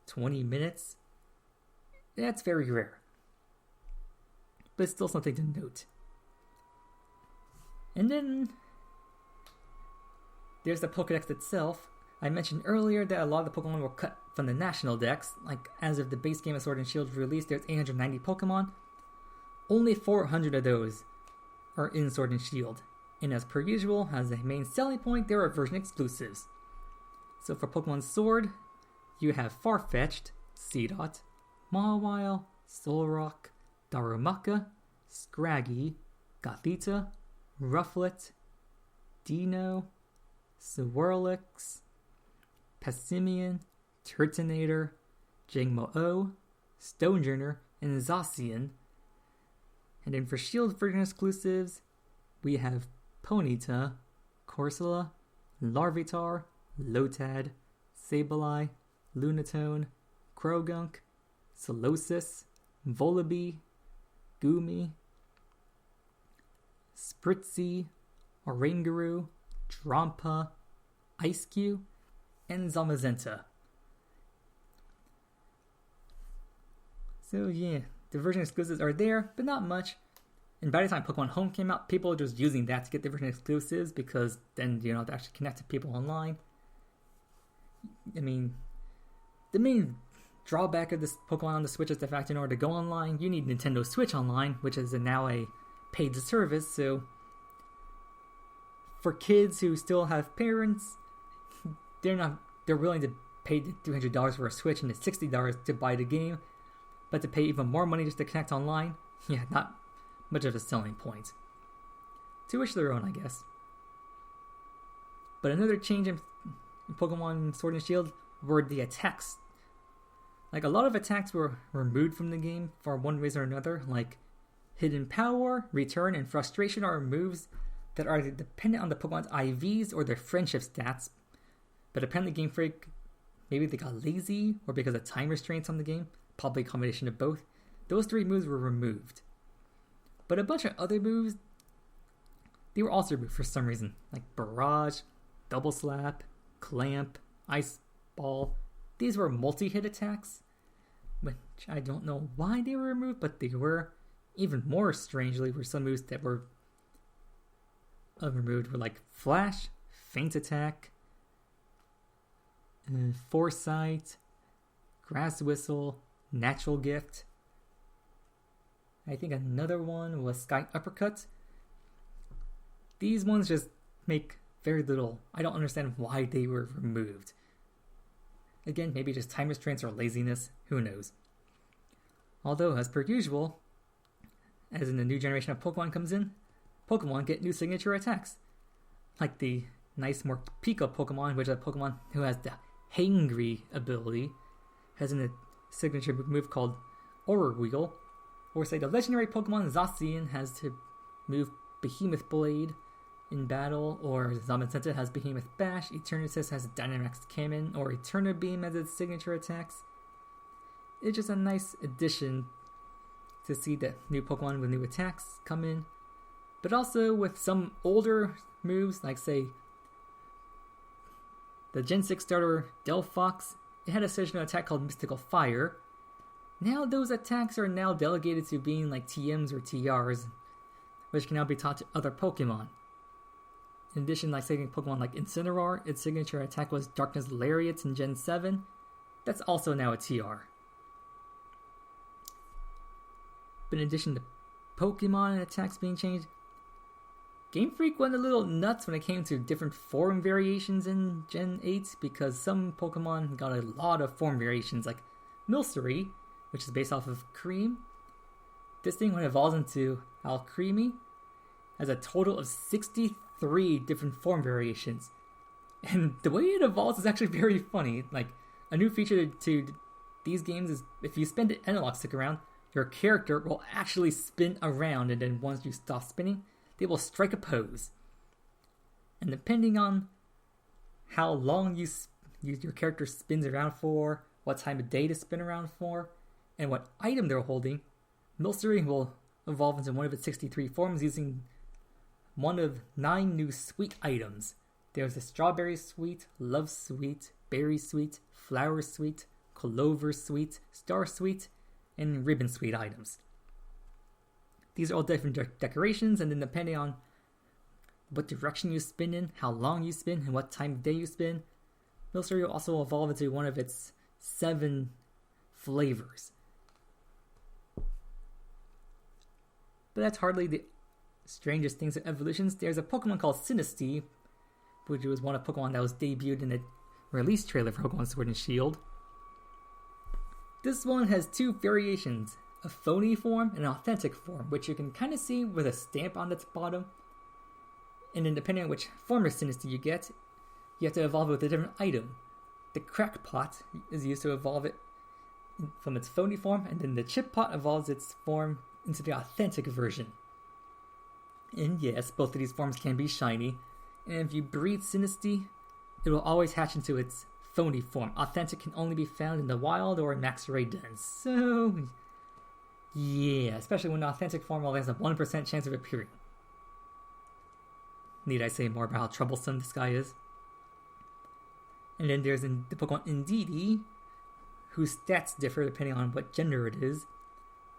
20 minutes. That's very rare. But it's still something to note. And then there's the Pokédex itself. I mentioned earlier that a lot of the Pokemon were cut from the national dex. Like, as of the base game of Sword and Shield released, there's 890 Pokemon. Only 400 of those are in Sword and Shield, and as per usual, as a main selling point, there are version exclusives. So for Pokemon Sword, you have Farfetch'd, Seedot, Mawile, Solrock, Darumaka, Scraggy, Gothita, Rufflet, Dino, Swirlix, Passimian, Turtonator, Jangmo-O, Stonejourner, and Zacian. And then for Shield version exclusives, we have Ponyta, Corsola, Larvitar, Lotad, Sableye, Lunatone, Krogunk, Solosis, Volibee, Goomy, Spritzy, Oranguru, Drampa, Ice-Cube, and Zamazenta. So yeah, the version exclusives are there, but not much. And by the time Pokemon Home came out, people were just using that to get the version exclusives because then you don't have to actually connect to people online. I mean, the main drawback of this Pokemon on the Switch is the fact in order to go online, you need Nintendo Switch Online, which is now a paid service. So for kids who still have parents, they're willing to pay the $200 for a Switch and the $60 to buy the game, but to pay even more money just to connect online, yeah, not much of a selling point. To each their own, I guess. But another change in Pokemon Sword and Shield were the attacks. Like, a lot of attacks were removed from the game for one reason or another, like Hidden Power, Return, and Frustration are moves that are dependent on the Pokemon's IVs or their friendship stats. But apparently Game Freak, maybe they got lazy, or because of time restraints on the game, probably a combination of both, those three moves were removed. But a bunch of other moves, they were also removed for some reason, like Barrage, Double Slap, Clamp, Ice Ball. These were multi-hit attacks, which I don't know why they were removed, but they were. Even more strangely were some moves that were removed were like Flash, Feint Attack, Foresight, Grass Whistle, Natural Gift. I think another one was Sky Uppercut. These ones just make very little. I don't understand why they were removed. Again, maybe just time restraints or laziness, who knows. Although, as per usual, as in the new generation of Pokemon comes in, Pokemon get new signature attacks. Like the nice Morpeko Pokemon, which is a Pokemon who has the Hangry ability, has a signature move called Aura Wheel. Or say the legendary Pokemon Zacian has to move Behemoth Blade in battle, or Zamazenta has Behemoth Bash, Eternatus has Dynamax Cannon, or Eterna Beam as its signature attacks. It's just a nice addition to see that new Pokemon with new attacks come in, but also with some older moves, like say the Gen 6 starter Delphox, it had a signature attack called Mystical Fire. Now those attacks are now delegated to being like TMs or TRs, which can now be taught to other Pokemon. In addition, like say Pokemon like Incineroar, its signature attack was Darkness Lariat in Gen 7. That's also now a TR. But in addition to Pokemon and attacks being changed, Game Freak went a little nuts when it came to different form variations in Gen 8, because some Pokemon got a lot of form variations, like Milcery, which is based off of Cream. This thing, when it evolves into Alcremie, has a total of 63 different form variations. And the way it evolves is actually very funny. Like, a new feature to these games is if you spin the analog stick around, your character will actually spin around, and then once you stop spinning, they will strike a pose. And depending on how long your character spins around for, what time of day to spin around for, and what item they're holding, Milcery will evolve into one of its 63 forms using one of 9 new sweet items. There's a Strawberry Sweet, Love Sweet, Berry Sweet, Flower Sweet, Clover Sweet, Star Sweet, and Ribbon Sweet items. These are all different decorations, and then depending on what direction you spin in, how long you spin, and what time of day you spin, Milcery will also evolve into one of its 7 flavors. But that's hardly the strangest things in evolutions. There's a Pokemon called Sinistea, which was one of Pokemon that was debuted in the release trailer for Pokemon Sword and Shield. This one has 2 variations. a phony form and an authentic form, which you can kind of see with a stamp on its bottom. And then depending on which form of Sinistea you get, you have to evolve it with a different item. The crackpot is used to evolve it from its phony form, and then the chip pot evolves its form into the authentic version. And yes, both of these forms can be shiny, and if you breed Sinistea, it will always hatch into its phony form. Authentic can only be found in the wild or in max raid dens. So, yeah, especially when the authentic form only has a 1% chance of appearing. Need I say more about how troublesome this guy is? And then there's the Pokemon Indeedee, whose stats differ depending on what gender it is.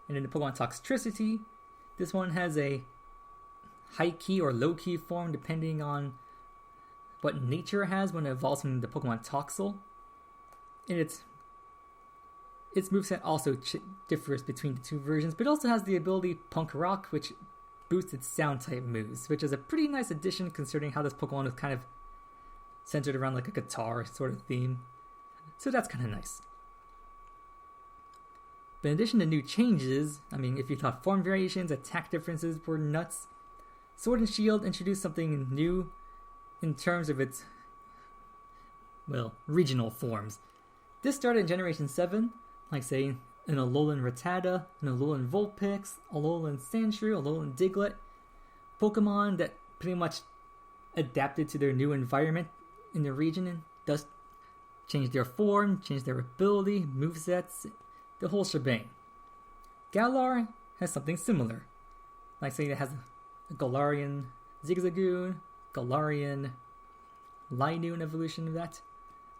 And then the Pokemon Toxtricity, this one has a high key or low key form depending on what nature it has when it evolves from the Pokemon Toxel. And its moveset also differs between the two versions, but it also has the ability Punk Rock, which boosts its sound type moves, which is a pretty nice addition considering how this Pokemon is kind of centered around like a guitar sort of theme. So that's kind of nice. But in addition to new changes, if you thought form variations, attack differences were nuts, Sword and Shield introduced something new in terms of its, regional forms. This started in Generation 7, like say an Alolan Rattata, an Alolan Vulpix, Alolan Sandshrew, Alolan Diglett, Pokemon that pretty much adapted to their new environment in the region and thus changed their form, changed their ability, movesets, the whole shebang. Galar has something similar. Like say it has a Galarian Zigzagoon, Galarian Linoon evolution of that,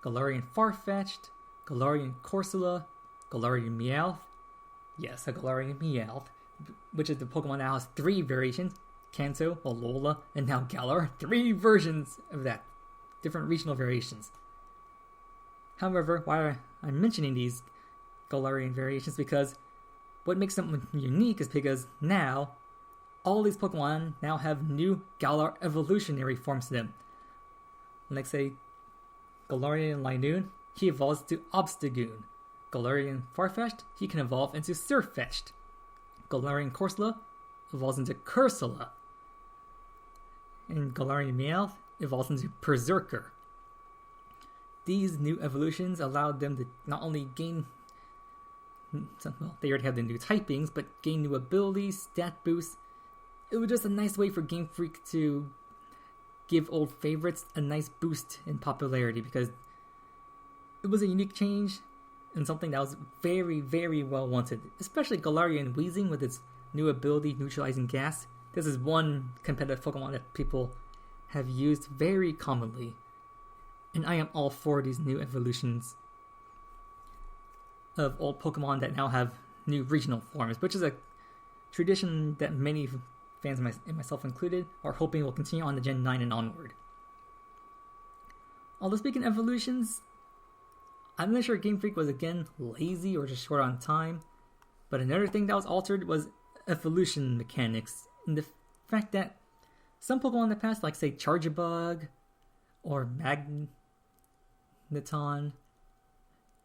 Galarian Farfetch'd, Galarian Corsola, Galarian Meowth. Yes, a Galarian Meowth, which is the Pokemon that has 3 variations, Kanto, Alola, and now Galar. 3 versions of that, different regional variations. However, why I'm mentioning these Galarian variations because what makes them unique is because now all these Pokemon now have new Galar evolutionary forms to them. Like say Galarian Linoon, he evolves to Obstagoon. Galarian Farfetch'd, he can evolve into Surfetch'd. Galarian Corsola evolves into Cursola. And Galarian Meowth evolves into Berserker. These new evolutions allowed them to not only gain, they already have the new typings, but gain new abilities, stat boosts. It was just a nice way for Game Freak to give old favorites a nice boost in popularity because it was a unique change and something that was very, very well wanted. Especially Galarian Weezing with its new ability, Neutralizing Gas. This is one competitive Pokemon that people have used very commonly. And I am all for these new evolutions of old Pokemon that now have new regional forms, which is a tradition that many fans, and myself included, are hoping will continue on to Gen 9 and onward. Although speaking of evolutions, I'm not sure Game Freak was again lazy or just short on time, but another thing that was altered was evolution mechanics, and the fact that some Pokemon in the past, like say Charjabug or Magneton,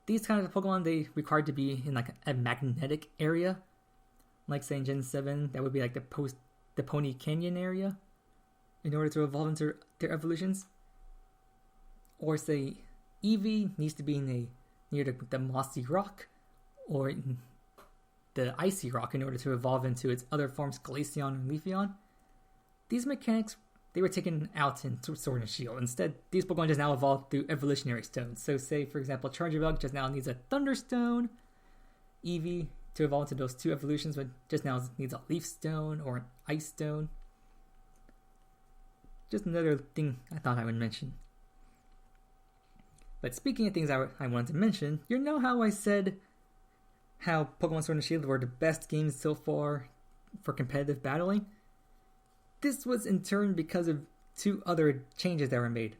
these kinds of Pokemon, they required to be in like a magnetic area. Like say in Gen 7, that would be like the Pony Canyon area in order to evolve into their evolutions. Or say Eevee needs to be near the Mossy Rock or the Icy Rock in order to evolve into its other forms, Glaceon and Leafeon. These mechanics, they were taken out in Sword and Shield. Instead, these Pokemon just now evolve through evolutionary stones. So say, for example, Charjabug just now needs a Thunderstone. Eevee, to evolve into those 2 evolutions, but just now needs a Leaf Stone or an Ice Stone. Just another thing I thought I would mention. But speaking of things I wanted to mention, you know how I said how Pokemon Sword and Shield were the best games so far for competitive battling? This was in turn because of 2 other changes that were made.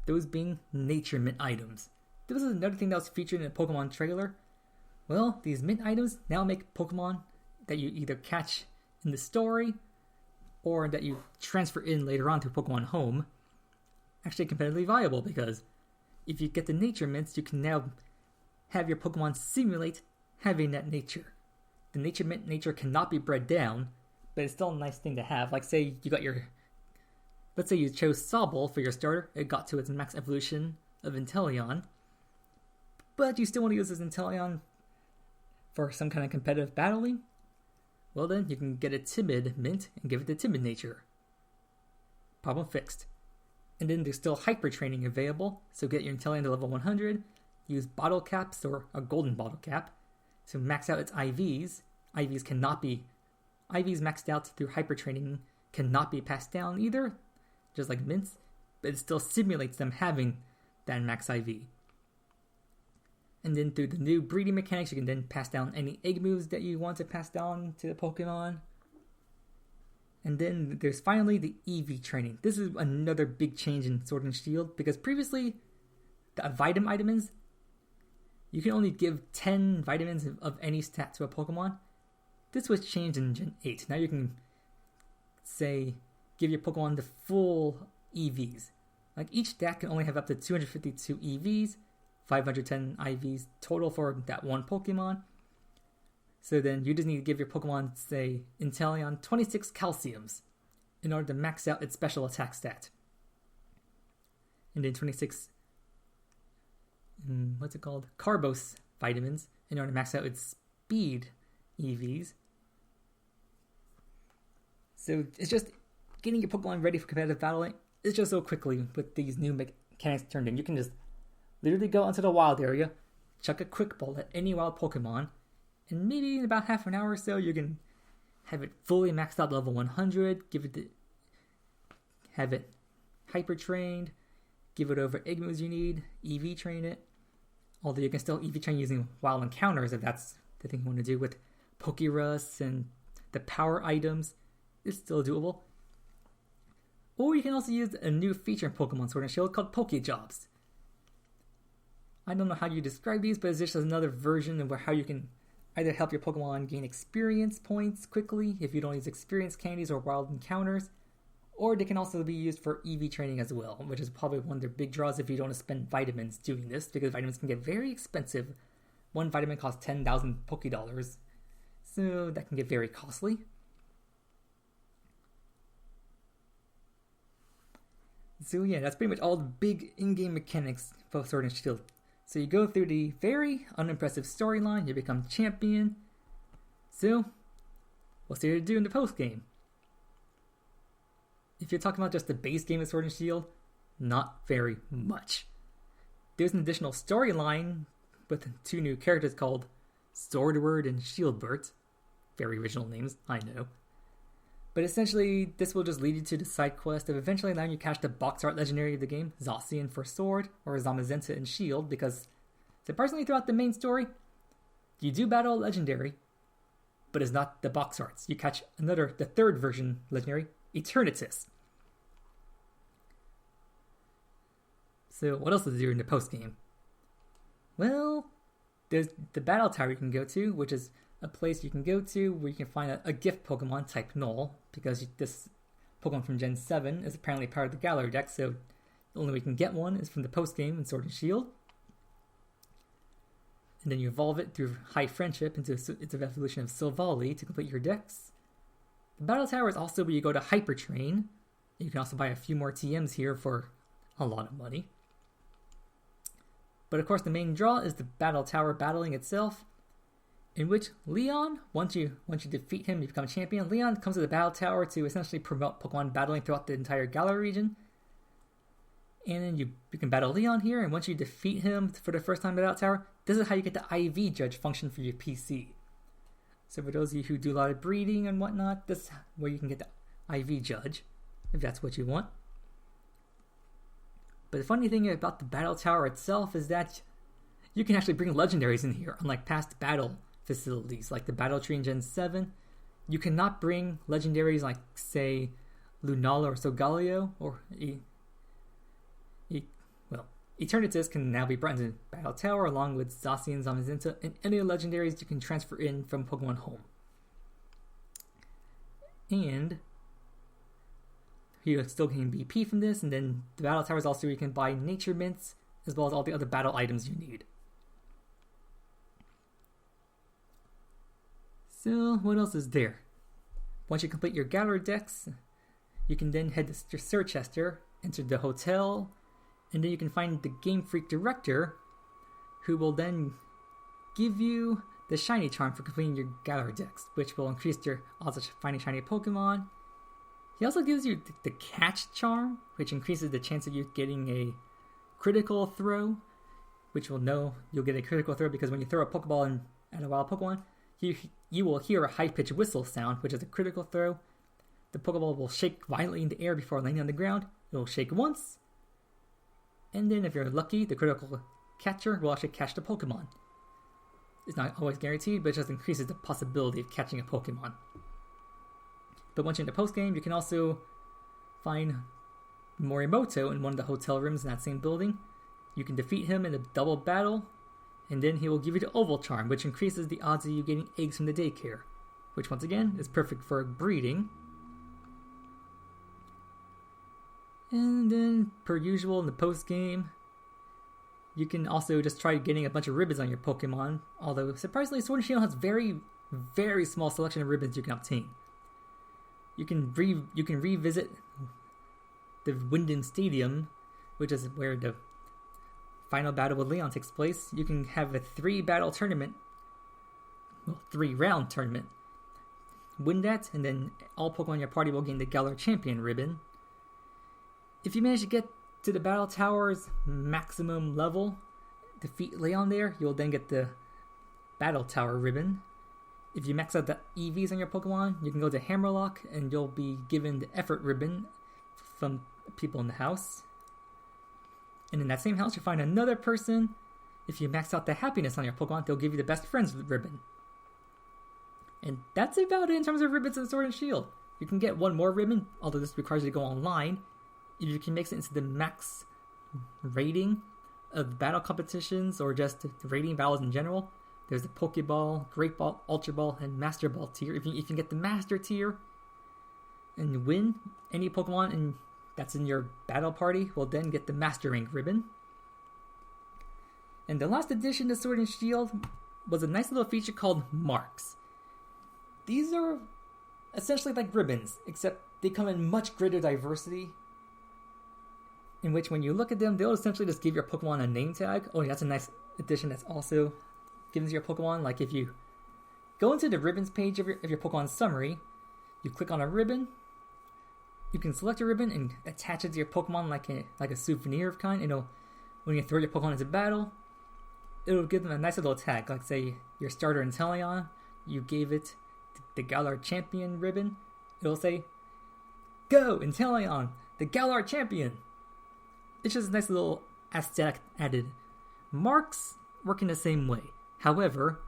Those being nature mint items. This was another thing that was featured in a Pokemon trailer. Well, these mint items now make Pokemon that you either catch in the story or that you transfer in later on to Pokemon Home actually competitively viable, because if you get the nature mints, you can now have your Pokemon simulate having that nature. the nature mint nature cannot be bred down, but it's still a nice thing to have. Like, say you got let's say you chose Sobble for your starter, it got to its max evolution of Inteleon, but you still want to use this Inteleon for some kind of competitive battling. Well then, you can get a timid mint and give it the timid nature. Problem fixed. And then there's still hyper training available, so get your Inteleon to level 100, use bottle caps or a golden bottle cap to max out its IVs. IVs maxed out through hyper training cannot be passed down either, just like mints, but it still simulates them having that max IV. And then through the new breeding mechanics, you can then pass down any egg moves that you want to pass down to the Pokemon. And then there's finally the EV training. This is another big change in Sword and Shield, because previously, the vitamins, you can only give 10 vitamins of any stat to a Pokemon. This was changed in Gen 8. Now you can, say, give your Pokemon the full EVs. Like, each stat can only have up to 252 EVs, 510 IVs total for that one Pokemon. So then you just need to give your Pokemon, say, Inteleon 26 calciums in order to max out its special attack stat. And then 26, Carbos vitamins in order to max out its speed EVs. So it's just getting your Pokemon ready for competitive battling. It's just so quickly with these new mechanics turned in. You can just literally go onto the wild area, chuck a quick ball at any wild Pokemon, and maybe in about half an hour or so, you can have it fully maxed out level 100, have it hyper trained, give it over egg moves you need, EV train it. Although you can still EV train using wild encounters if that's the thing you want to do with Pokerus and the power items. It's still doable. Or you can also use a new feature in Pokemon Sword and Shield called Pokejobs. I don't know how you describe these, but it's just another version of how you can either help your Pokemon gain experience points quickly if you don't use experience candies or wild encounters, or they can also be used for EV training as well, which is probably one of their big draws if you don't want to spend vitamins doing this, because vitamins can get very expensive. One vitamin costs 10,000 Pokédollars, so that can get very costly. So yeah, that's pretty much all the big in-game mechanics for Sword and Shield. So you go through the very unimpressive storyline, you become champion. So, what's there to do in the post-game? If you're talking about just the base game of Sword and Shield, not very much. There's an additional storyline with 2 new characters called Swordward and Shieldbert. Very original names, I know. But essentially, this will just lead you to the side quest of eventually allowing you to catch the box art legendary of the game, Zacian for Sword, or Zamazenta in Shield, because surprisingly throughout the main story, you do battle a legendary, but it's not the box arts. You catch the third version legendary, Eternatus. So what else is there in the post game? Well, there's the battle tower you can go to, which is a place you can go to where you can find a gift Pokemon type Null, because this Pokemon from Gen 7 is apparently part of the Gallery deck, so the only way you can get one is from the post game in Sword and Shield. And then you evolve it through High Friendship into its evolution of Silvally to complete your decks. The Battle Tower is also where you go to Hyper Train. You can also buy a few more TMs here for a lot of money. But of course the main draw is the Battle Tower battling itself, in which Leon, once you defeat him, you become champion. Leon comes to the Battle Tower to essentially promote Pokemon battling throughout the entire Galar region. And then you can battle Leon here, and once you defeat him for the first time in the Battle Tower, this is how you get the IV Judge function for your PC. So for those of you who do a lot of breeding and whatnot, this is where you can get the IV Judge, if that's what you want. But the funny thing about the Battle Tower itself is that you can actually bring legendaries in here, unlike past battle facilities like the Battle Tree in Gen 7. You cannot bring legendaries like, say, Lunala or Solgaleo, or Eternatus can now be brought into the Battle Tower along with Zacian, Zamazenta, and any legendaries you can transfer in from Pokemon Home. And you still gain BP from this, and then the Battle Tower is also where you can buy Nature Mints, as well as all the other battle items you need. So, what else is there? Once you complete your Galar Dex, you can then head to Sirchester, enter the hotel, and then you can find the Game Freak director, who will then give you the Shiny Charm for completing your Galar Dex, which will increase your odds of finding shiny Pokemon. He also gives you the Catch Charm, which increases the chance of you getting a critical throw, which will know you'll get a critical throw because when you throw a Pokeball at a wild Pokemon, you will hear a high-pitched whistle sound, which is a critical throw. The Pokeball will shake violently in the air before landing on the ground. It will shake once, and then if you're lucky, the critical catcher will actually catch the Pokemon. It's not always guaranteed, but it just increases the possibility of catching a Pokemon. But once you're in the post-game, you can also find Morimoto in one of the hotel rooms in that same building. You can defeat him in a double battle, and then he will give you the Oval Charm, which increases the odds of you getting eggs from the daycare, which once again is perfect for breeding. And then, per usual in the post-game, you can also just try getting a bunch of ribbons on your Pokemon, although surprisingly Sword and Shield has very, very small selection of ribbons you can obtain. You can revisit the Winden Stadium, which is where the final battle with Leon takes place. You can have a 3-round tournament, win that, and then all Pokemon in your party will gain the Galar Champion ribbon. If you manage to get to the Battle Tower's maximum level, defeat Leon there, you'll then get the Battle Tower ribbon. If you max out the EVs on your Pokemon, you can go to Hammerlock and you'll be given the Effort ribbon from people in the house. And in that same house, you'll find another person. If you max out the Happiness on your Pokemon, they'll give you the Best Friends ribbon. And that's about it in terms of ribbons in Sword and Shield. You can get one more ribbon, although this requires you to go online. If you can mix it into the max rating of battle competitions or just rating battles in general, there's the Pokeball, Great Ball, Ultra Ball, and Master Ball tier. If you can get the Master tier and win, any Pokemon that's in your battle party will then get the Master Rank ribbon. And the last addition to Sword and Shield was a nice little feature called Marks. These are essentially like ribbons, except they come in much greater diversity, in which when you look at them, they'll essentially just give your Pokemon a name tag. Oh, that's a nice addition that's also given to your Pokemon. Like if you go into the ribbons page of your Pokemon summary, you click on a ribbon, you can select a ribbon and attach it to your Pokemon like a souvenir of kind. When you throw your Pokemon into battle, it'll give them a nice little tag. Like say your starter Inteleon, you gave it the Galar Champion ribbon. It'll say, "Go Inteleon, the Galar Champion." It's just a nice little aesthetic added. Marks work in the same way. However,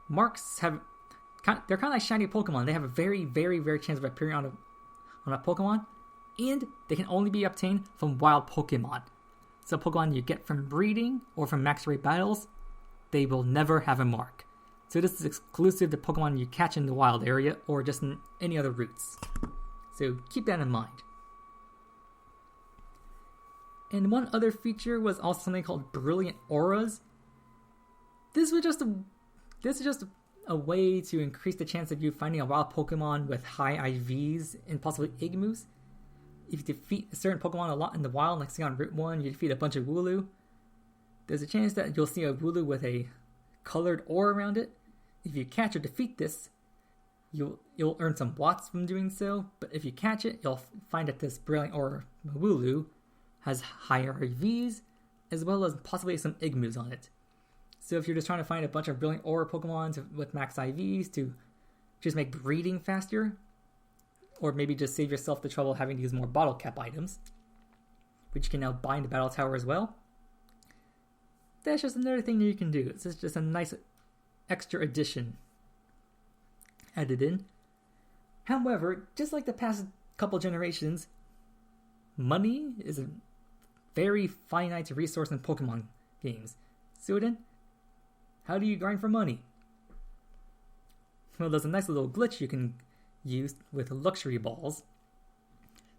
marks they're kind of like shiny Pokemon. They have a very, very rare chance of appearing on a Pokemon, and they can only be obtained from wild Pokemon. So Pokemon you get from breeding or from max rate battles, they will never have a mark. So this is exclusive to Pokemon you catch in the wild area or just in any other routes. So keep that in mind. And one other feature was also something called Brilliant Auras. This is just a way to increase the chance of you finding a wild Pokemon with high IVs and possibly Igmoos. If you defeat a certain Pokemon a lot in the wild, like say on Route 1, you defeat a bunch of Wooloo, there's a chance that you'll see a Wooloo with a colored aura around it. If you catch or defeat this, you'll earn some Watts from doing so, but if you catch it, you'll find that this Brilliant Aura Wooloo has higher IVs, as well as possibly some Igmoos on it. So if you're just trying to find a bunch of Brilliant Aura Pokemon with max IVs to just make breeding faster, or maybe just save yourself the trouble of having to use more bottle cap items, which you can now buy in the Battle Tower as well, that's just another thing that you can do. It's just a nice extra addition added in. However, just like the past couple generations, money is a very finite resource in Pokemon games. So then, how do you grind for money? Well, there's a nice little glitch you can use with luxury balls.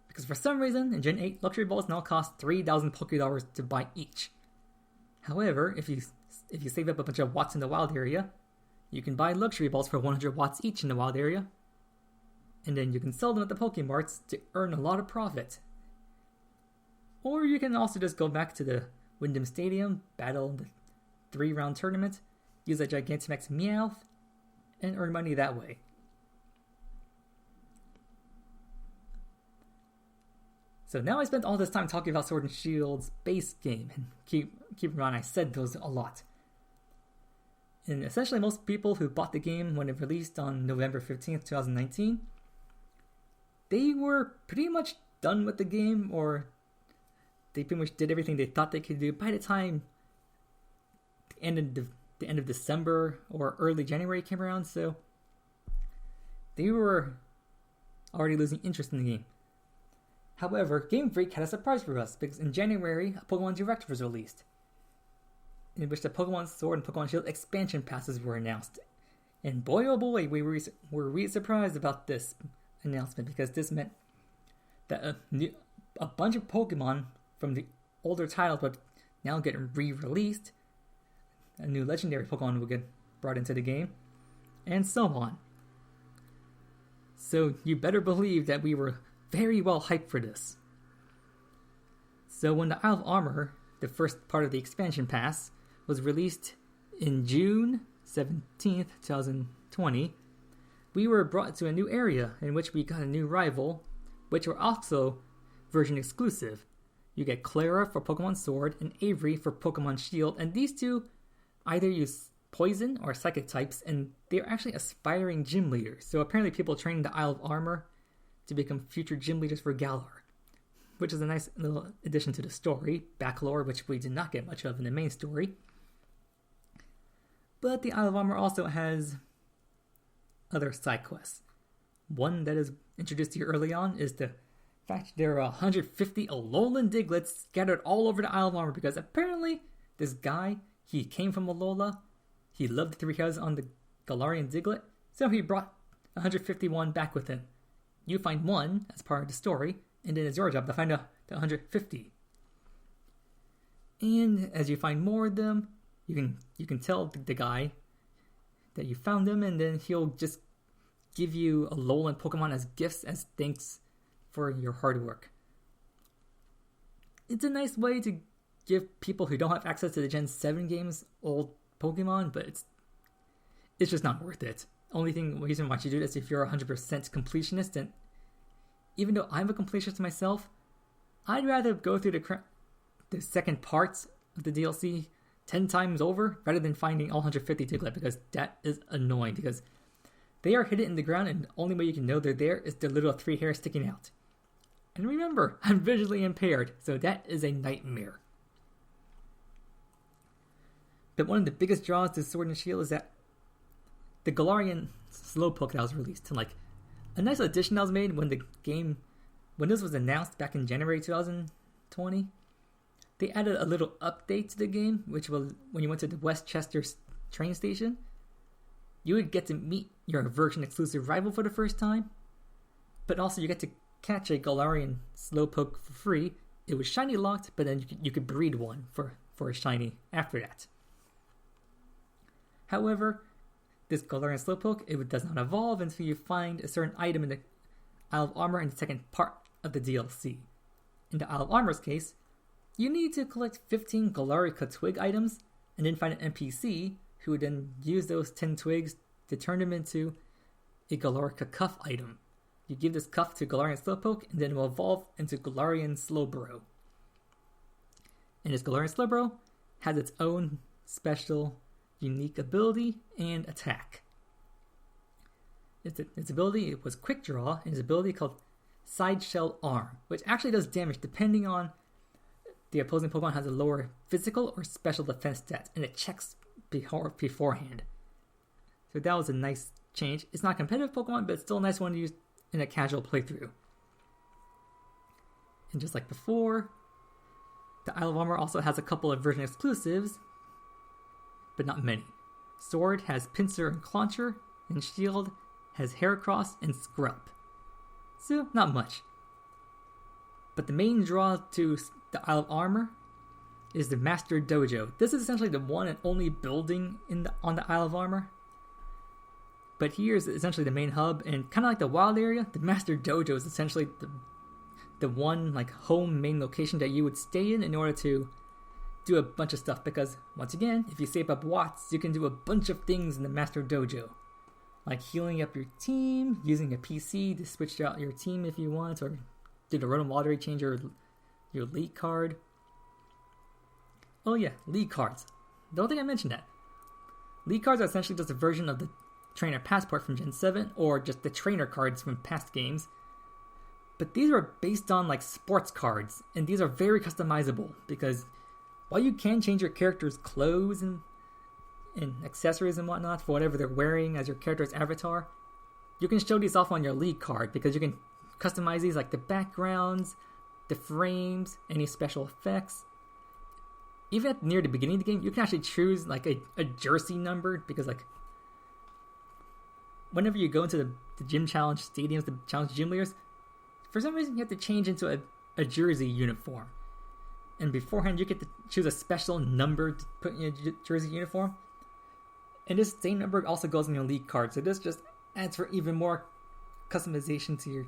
Because for some reason, in Gen 8, luxury balls now cost 3,000 Pokédollars to buy each. However, if you save up a bunch of Watts in the wild area, You can buy luxury balls for 100 watts each in the wild area, and then you can sell them at the Pokemarts to earn a lot of profit. Or you can also just go back to the Wyndham Stadium, battle the 3-round tournament, use a Gigantamax Meowth, and earn money that way. So now I spent all this time talking about Sword and Shield's base game, and keep in mind I said those a lot. And essentially most people who bought the game when it released on November 15th, 2019, they were pretty much done with the game, or they pretty much did everything they thought they could do by the time the end of December or early January came around, so they were already losing interest in the game. However, Game Freak had a surprise for us, because in January, a Pokemon Direct was released, in which the Pokemon Sword and Pokemon Shield expansion passes were announced. And boy oh boy, we were really surprised about this announcement, because this meant that a bunch of Pokemon from the older titles would now get re-released, a new legendary Pokemon would get brought into the game, and so on. So you better believe that we were very well hyped for this. So when the Isle of Armor, the first part of the expansion pass, was released in June 17th, 2020, we were brought to a new area in which we got a new rival, which were also version exclusive. You get Clara for Pokemon Sword and Avery for Pokemon Shield, and these two either use poison or psychic types, and they're actually aspiring gym leaders. So apparently people training the Isle of Armor to become future gym leaders for Galar, which is a nice little addition to the story, backlore, which we did not get much of in the main story. But the Isle of Armor also has other side quests. One that is introduced here early on is the fact there are 150 Alolan Diglets scattered all over the Isle of Armor, because apparently this guy, he came from Alola, he loved the 3 heads on the Galarian Diglett, so he brought 151 back with him. You find one as part of the story, and then it's your job to find the 150. And as you find more of them, you can tell the guy that you found them, and then he'll just give you a Alolan Pokemon as gifts as thanks for your hard work. It's a nice way to give people who don't have access to the Gen 7 games old Pokemon, but it's just not worth it. Only reason why you do this if you're 100% completionist, and even though I'm a completionist myself, I'd rather go through the second parts of the DLC 10 times over rather than finding all 150 Diglett, because that is annoying, because they are hidden in the ground and the only way you can know they're there is their little 3 hairs sticking out. And remember, I'm visually impaired, so that is a nightmare. But one of the biggest draws to Sword and Shield is that the Galarian Slowpoke that was released, and like a nice addition that was made when this was announced back in January 2020, they added a little update to the game, which was when you went to the Westchester train station, you would get to meet your version exclusive rival for the first time, but also you get to catch a Galarian Slowpoke for free. It was shiny locked, but then you could breed one for a shiny after that. However, this Galarian Slowpoke, it does not evolve until you find a certain item in the Isle of Armor in the second part of the DLC. In the Isle of Armor's case, you need to collect 15 Galarica twig items and then find an NPC who would then use those 10 twigs to turn them into a Galarica cuff item. You give this cuff to Galarian Slowpoke, and then it will evolve into Galarian Slowbro. And this Galarian Slowbro has its own special, unique ability and attack. Its ability was Quick Draw, and its ability called Side Shell Arm, which actually does damage depending on the opposing Pokemon has a lower physical or special defense stat, and it checks beforehand. So that was a nice change. It's not a competitive Pokemon, but it's still a nice one to use in a casual playthrough. And just like before, the Isle of Armor also has a couple of version exclusives, but not many. Sword has Pinsir and Clauncher, and Shield has Heracross and Scrub. So, not much. But the main draw to the Isle of Armor is the Master Dojo. This is essentially the one and only building on the Isle of Armor. But here's essentially the main hub, and kind of like the wild area, the Master Dojo is essentially the one like home main location that you would stay in order to do a bunch of stuff. Because once again, if you save up watts, you can do a bunch of things in the Master Dojo, like healing up your team, using a PC to switch out your team if you want, or do the random lottery change your league card. Oh yeah, league cards. Don't think I mentioned that. League cards are essentially just a version of the Trainer Passport from Gen 7, or just the trainer cards from past games. But these are based on like sports cards, and these are very customizable, because while you can change your character's clothes and accessories and whatnot for whatever they're wearing as your character's avatar, you can show these off on your league card, because you can customize these, like the backgrounds, the frames, any special effects. Even near the beginning of the game, you can actually choose like a jersey number, because like whenever you go into the gym challenge stadiums, the challenge gym leaders, for some reason you have to change into a jersey uniform. And beforehand you get to choose a special number to put in your jersey uniform. And this same number also goes in your league card. So this just adds for even more customization to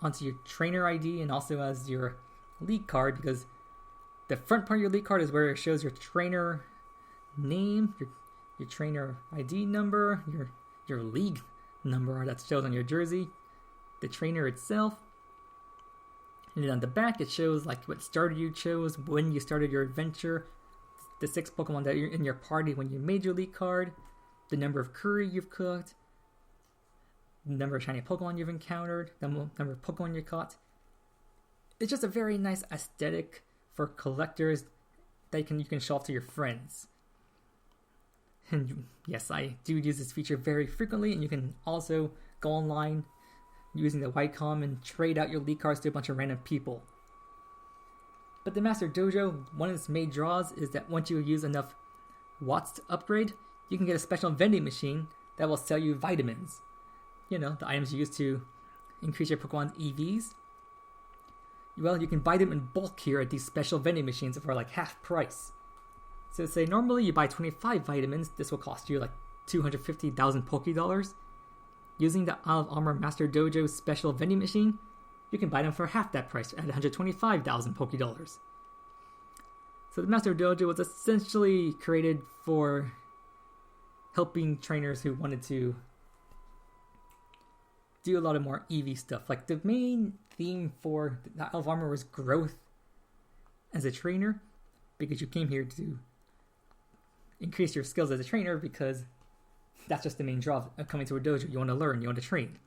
onto your trainer ID and also as your league card, because the front part of your league card is where it shows your trainer name, your trainer ID number, your league number that shows on your jersey, the trainer itself. And then on the back it shows like what starter you chose, when you started your adventure, the 6 Pokemon that you're in your party when you made your league card, the number of curry you've cooked, the number of shiny Pokemon you've encountered, the number of Pokemon you caught. It's just a very nice aesthetic for collectors that you can show off to your friends. And yes, I do use this feature very frequently, and you can also go online using the Ycom and trade out your league cards to a bunch of random people. But the Master Dojo, one of its main draws is that once you use enough watts to upgrade, you can get a special vending machine that will sell you vitamins. You know, the items you use to increase your Pokemon's EVs. Well, you can buy them in bulk here at these special vending machines for like half price. So say normally you buy 25 vitamins, this will cost you like 250,000 Pokédollars. Using the Isle of Armor Master Dojo special vending machine, you can buy them for half that price at 125,000 Pokédollars. So the Master Dojo was essentially created for helping trainers who wanted to do a lot of more EV stuff. Like the main theme for the Isle of Armor was growth as a trainer, because you came here to increase your skills as a trainer, because that's just the main draw of coming to a dojo. You want to learn, you want to train.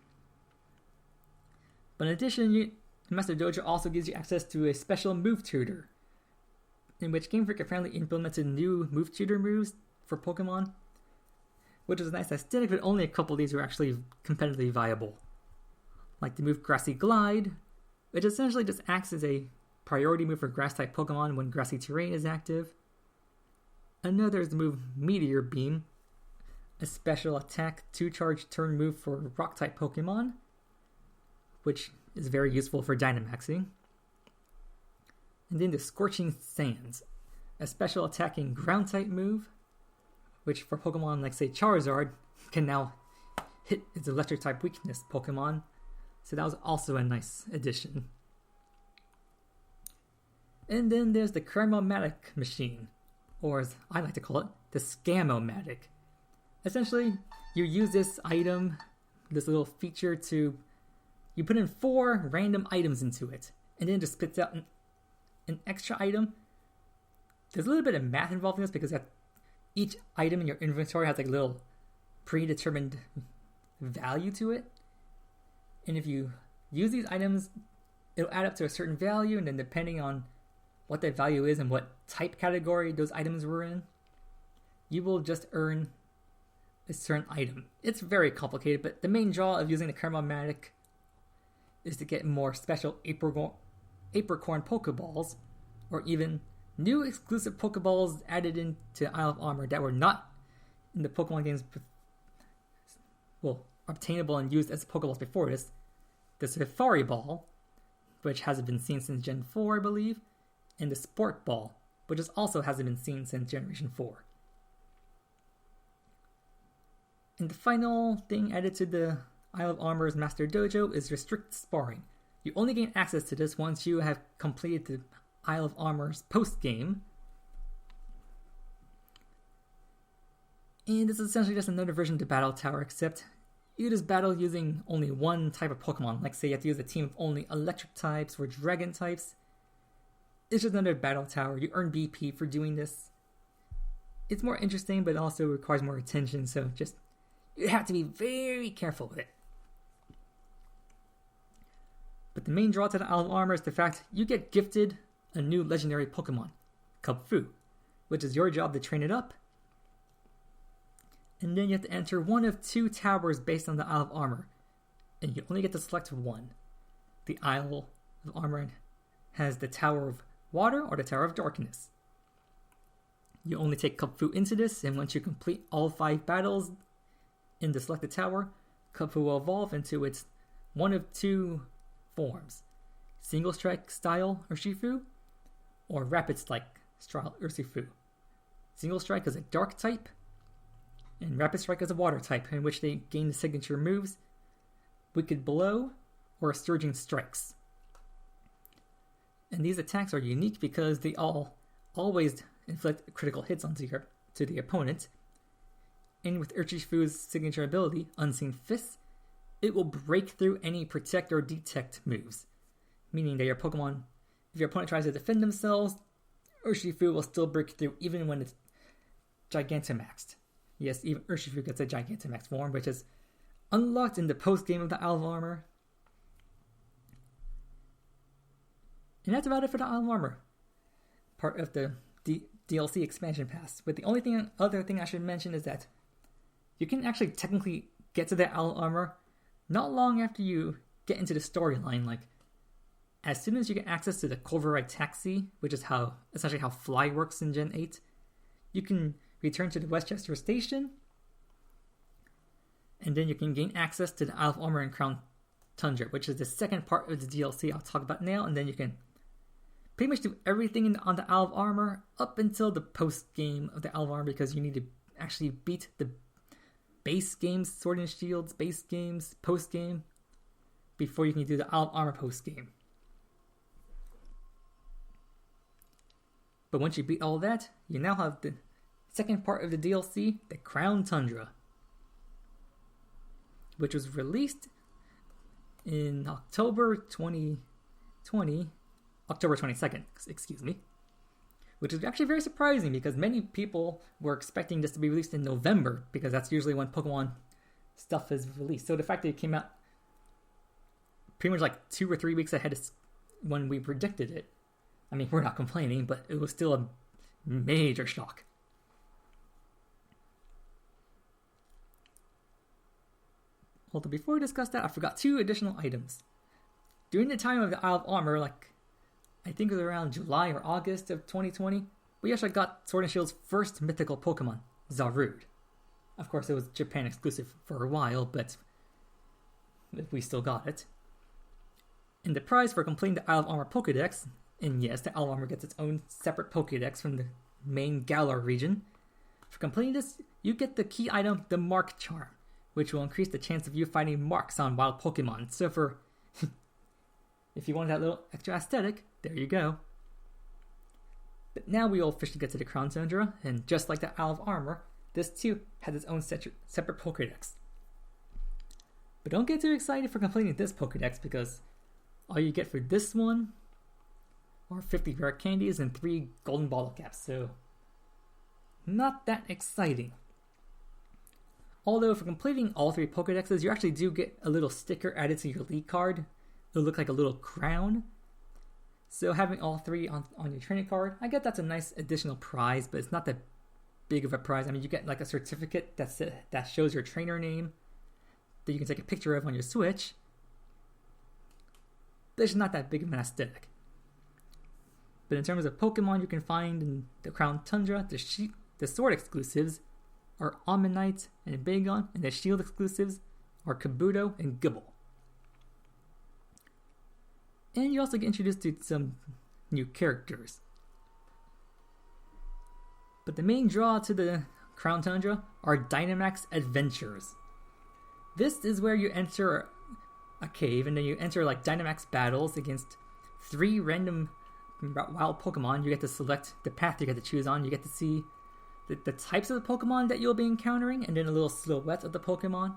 But in addition, the Master Dojo also gives you access to a special move tutor, in which Game Freak apparently implemented new move tutor moves for Pokemon, which is a nice aesthetic, but only a couple of these were actually competitively viable. Like the move Grassy Glide, which essentially just acts as a priority move for grass-type Pokemon when grassy terrain is active. Another is the move Meteor Beam, a special attack 2-charge turn move for rock-type Pokemon, which is very useful for Dynamaxing. And then the Scorching Sands, a special attacking ground-type move, which for Pokemon like say Charizard can now hit its electric-type weakness Pokemon. So that was also a nice addition. And then there's the Cramomatic machine, or as I like to call it, the Scamomatic. Essentially, you use this item, this little feature you put in 4 random items into it, and then it just spits out an extra item. There's a little bit of math involved in this, because each item in your inventory has like a little predetermined value to it. And if you use these items, it'll add up to a certain value, and then depending on what that value is and what type category those items were in, you will just earn a certain item. It's very complicated, but the main draw of using the Cramomatic is to get more special Apricorn Pokeballs, or even new exclusive Pokeballs added into Isle of Armor that were not in the Pokemon games, obtainable and used as Pokeballs before this. The Safari Ball, which hasn't been seen since Gen 4, I believe, and the Sport Ball, which also hasn't been seen since Generation 4. And the final thing added to the Isle of Armor's Master Dojo is restricted sparring. You only gain access to this once you have completed the Isle of Armor's post-game. And it's essentially just another version of the Battle Tower, except you just battle using only one type of Pokemon. Like say you have to use a team of only electric types or dragon types. It's just another Battle Tower. You earn BP for doing this. It's more interesting, but also requires more attention, so just you have to be very careful with it. But the main draw to the Isle of Armor is the fact you get gifted a new legendary Pokemon, Kubfu, which is your job to train it up. And then you have to enter one of 2 towers based on the Isle of Armor, and you only get to select one. The Isle of Armor has the Tower of Water or the Tower of Darkness. You only take Kubfu into this, and once you complete all 5 battles in the selected tower, Kubfu will evolve into its one of 2 forms: Single Strike style Urshifu or Rapid Strike style Urshifu. Single Strike is a dark type, and Rapid Strike is a water type, in which they gain the signature moves Wicked Blow or Surging Strikes. And these attacks are unique because they always inflict critical hits to the opponent. And with Urshifu's signature ability, Unseen Fist, it will break through any protect or detect moves, meaning that if your opponent tries to defend themselves, Urshifu will still break through even when it's Gigantamaxed. Yes, even Urshifu gets a Gigantamax form, which is unlocked in the post-game of the Isle of Armor. And that's about it for the Isle of Armor, part of the DLC expansion pass. But the only other thing I should mention is that you can actually technically get to the Isle of Armor not long after you get into the storyline. Like, as soon as you get access to the Culverite Taxi, which is essentially how Fly works in Gen 8, you can return to the Westchester Station, and then you can gain access to the Isle of Armor and Crown Tundra, which is the second part of the DLC I'll talk about now, and then you can pretty much do everything on the Isle of Armor up until the post-game of the Isle of Armor, because you need to actually beat the base games, Sword and Shield's base games, post-game, before you can do the Isle of Armor post-game. But once you beat all that, you now have the second part of the DLC, the Crown Tundra, which was released in October 2020, October 22nd, excuse me, which is actually very surprising because many people were expecting this to be released in November, because that's usually when Pokemon stuff is released. So the fact that it came out pretty much like 2 or 3 weeks ahead of when we predicted it, I mean, we're not complaining, but it was still a major shock. Although before we discuss that, I forgot 2 additional items. During the time of the Isle of Armor, I think it was around July or August of 2020, we actually got Sword and Shield's first mythical Pokemon, Zarude. Of course, it was Japan exclusive for a while, but we still got it. And the prize for completing the Isle of Armor Pokédex, and yes, the Isle of Armor gets its own separate Pokédex from the main Galar region. For completing this, you get the key item, the Mark Charm, which will increase the chance of you finding marks on wild Pokemon. So for if you want that little extra aesthetic, there you go. But now we will officially get to the Crown Tundra, and just like the Isle of Armor, this too has its own separate Pokédex. But don't get too excited for completing this Pokédex, because all you get for this one are 50 rare candies and 3 golden bottle caps, so not that exciting. Although for completing all 3 Pokédexes, you actually do get a little sticker added to your league card. It'll look like a little crown. So having all 3 on your training card, I get that's a nice additional prize, but it's not that big of a prize. I mean, you get like a certificate that shows your trainer name that you can take a picture of on your Switch. But it's not that big of an aesthetic. But in terms of Pokemon you can find in the Crown Tundra, the Sword exclusives are Ammonite and Bagon, and the Shield exclusives are Kabuto and Gibble. And you also get introduced to some new characters. But the main draw to the Crown Tundra are Dynamax Adventures. This is where you enter a cave and then you enter like Dynamax battles against 3 random wild Pokemon. You get to select the path you get to choose on. You get to see the types of the Pokemon that you'll be encountering and then a little silhouette of the Pokemon.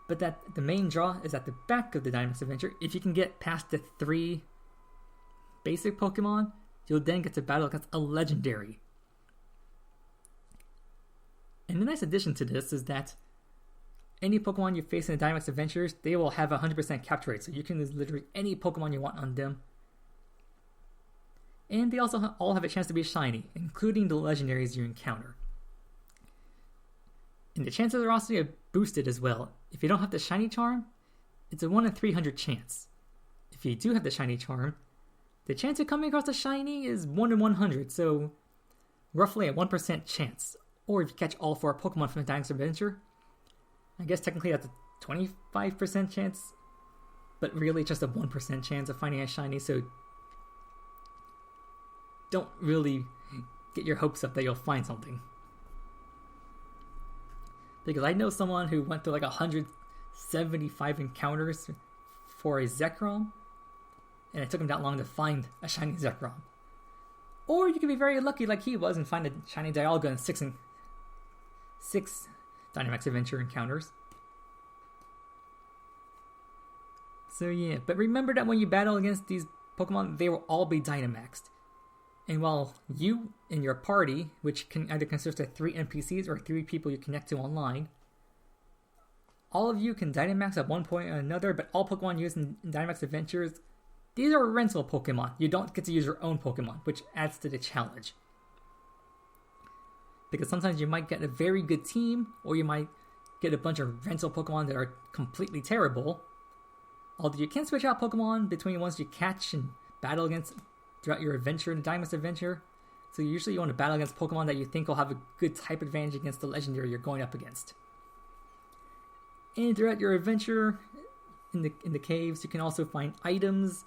But the main draw is at the back of the Dynamax Adventure. If you can get past the 3 basic Pokemon, you'll then get to battle against a legendary. And the nice addition to this is that any Pokemon you face in the Dynamax Adventures, they will have a 100% capture rate, so you can use literally any Pokemon you want on them. And they also all have a chance to be shiny, including the legendaries you encounter. And the chances are also boosted as well. If you don't have the shiny charm, it's a 1 in 300 chance. If you do have the shiny charm, the chance of coming across a shiny is 1 in 100, so roughly a 1% chance. Or if you catch all 4 Pokemon from the Dynamax Adventure, I guess technically that's a 25% chance, but really just a 1% chance of finding a shiny, so don't really get your hopes up that you'll find something. Because I know someone who went through like 175 encounters for a Zekrom, and it took him that long to find a shiny Zekrom. Or you can be very lucky like he was and find a shiny Dialga in 6 Dynamax Adventure encounters. So yeah, but remember that when you battle against these Pokemon, they will all be Dynamaxed. And while you and your party, which can either consist of 3 NPCs or 3 people you connect to online, all of you can Dynamax at one point or another, but all Pokemon used in Dynamax Adventures, these are rental Pokemon. You don't get to use your own Pokemon, which adds to the challenge. Because sometimes you might get a very good team, or you might get a bunch of rental Pokemon that are completely terrible. Although you can switch out Pokemon between ones you catch and battle against throughout your adventure in the Dynamax Adventure. So usually you want to battle against Pokemon that you think will have a good type advantage against the legendary you're going up against. And throughout your adventure in the caves, you can also find items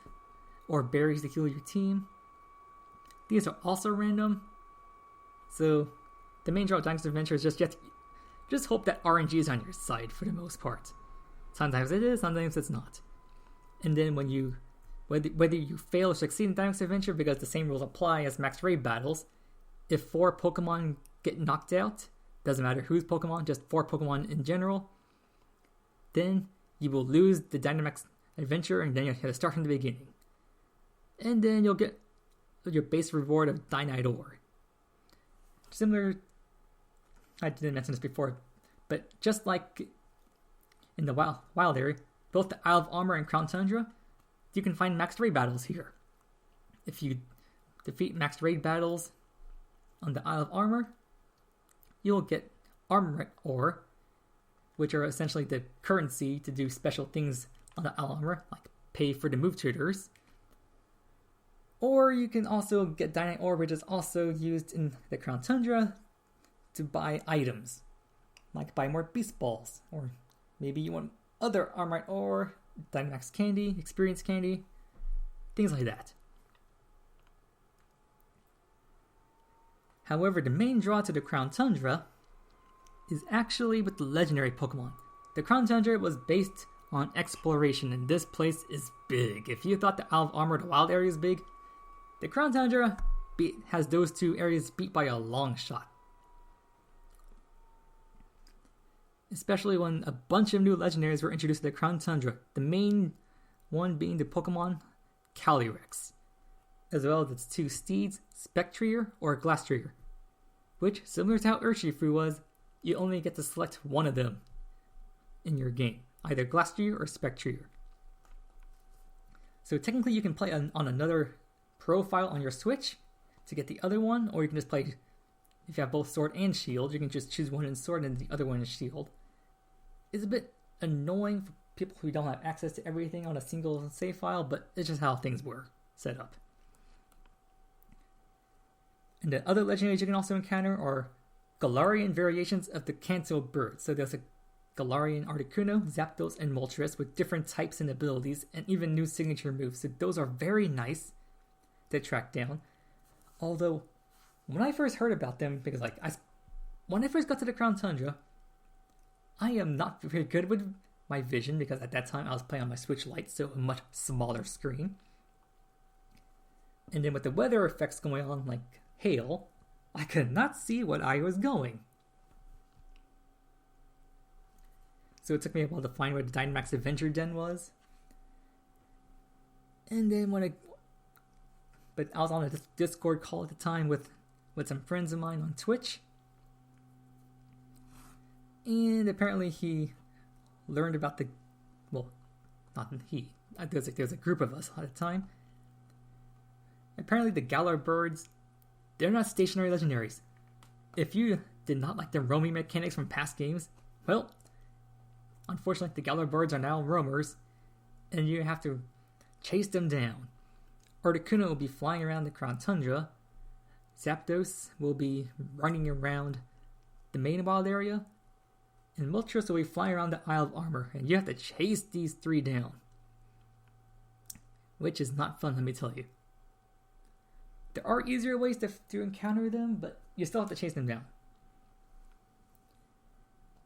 or berries to heal your team. These are also random. So the main draw of Dynamax Adventure is just hope that RNG is on your side for the most part. Sometimes it is, sometimes it's not. And then whether you fail or succeed in Dynamax Adventure, because the same rules apply as max raid battles, if 4 Pokemon get knocked out, doesn't matter whose Pokemon, just 4 Pokemon in general, then you will lose the Dynamax Adventure and then you'll have to start from the beginning. And then you'll get your base reward of Dynite Ore. Similar, I didn't mention this before, but just like in the wild area, both the Isle of Armor and Crown Tundra, you can find maxed raid battles here. If you defeat maxed raid battles on the Isle of Armor, you'll get Armorite Ore, which are essentially the currency to do special things on the Isle of Armor, like pay for the move tutors. Or you can also get Dynite Ore, which is also used in the Crown Tundra to buy items, like buy more Beast Balls, or maybe you want other Armorite Ore, Dynamax Candy, Experience Candy, things like that. However, the main draw to the Crown Tundra is actually with the legendary Pokemon. The Crown Tundra was based on exploration, and this place is big. If you thought the Isle of Armor, the wild area, is big, the Crown Tundra has those 2 areas beat by a long shot. Especially when a bunch of new legendaries were introduced to the Crown Tundra, the main one being the Pokemon Calyrex, as well as its 2 steeds, Spectrier or Glastrier, which, similar to how Urshifu was, you only get to select one of them in your game, either Glastrier or Spectrier. So technically you can play on another profile on your Switch to get the other one, or you can just play, if you have both Sword and Shield, you can just choose one in Sword and the other one in Shield. It's a bit annoying for people who don't have access to everything on a single save file, but it's just how things were set up. And the other legendaries you can also encounter are Galarian variations of the Kanto bird. So there's a Galarian Articuno, Zapdos, and Moltres with different types and abilities, and even new signature moves. So those are very nice to track down. Although, when I first heard about them, because I when I first got to the Crown Tundra, I am not very good with my vision because at that time I was playing on my Switch Lite, so a much smaller screen. And then with the weather effects going on like hail, I could not see what I was going. So it took me a while to find where the Dynamax Adventure Den was. And then but I was on a Discord call at the time with some friends of mine on Twitch. And apparently he learned about not he. There's a group of us at the time. Apparently the Galar birds, they're not stationary legendaries. If you did not like the roaming mechanics from past games, well, unfortunately the Galar birds are now roamers, and you have to chase them down. Articuno will be flying around the Crown Tundra. Zapdos will be running around the main wild area. And Moltres will be flying around the Isle of Armor, and you have to chase these three down. Which is not fun, let me tell you. There are easier ways to encounter them, but you still have to chase them down.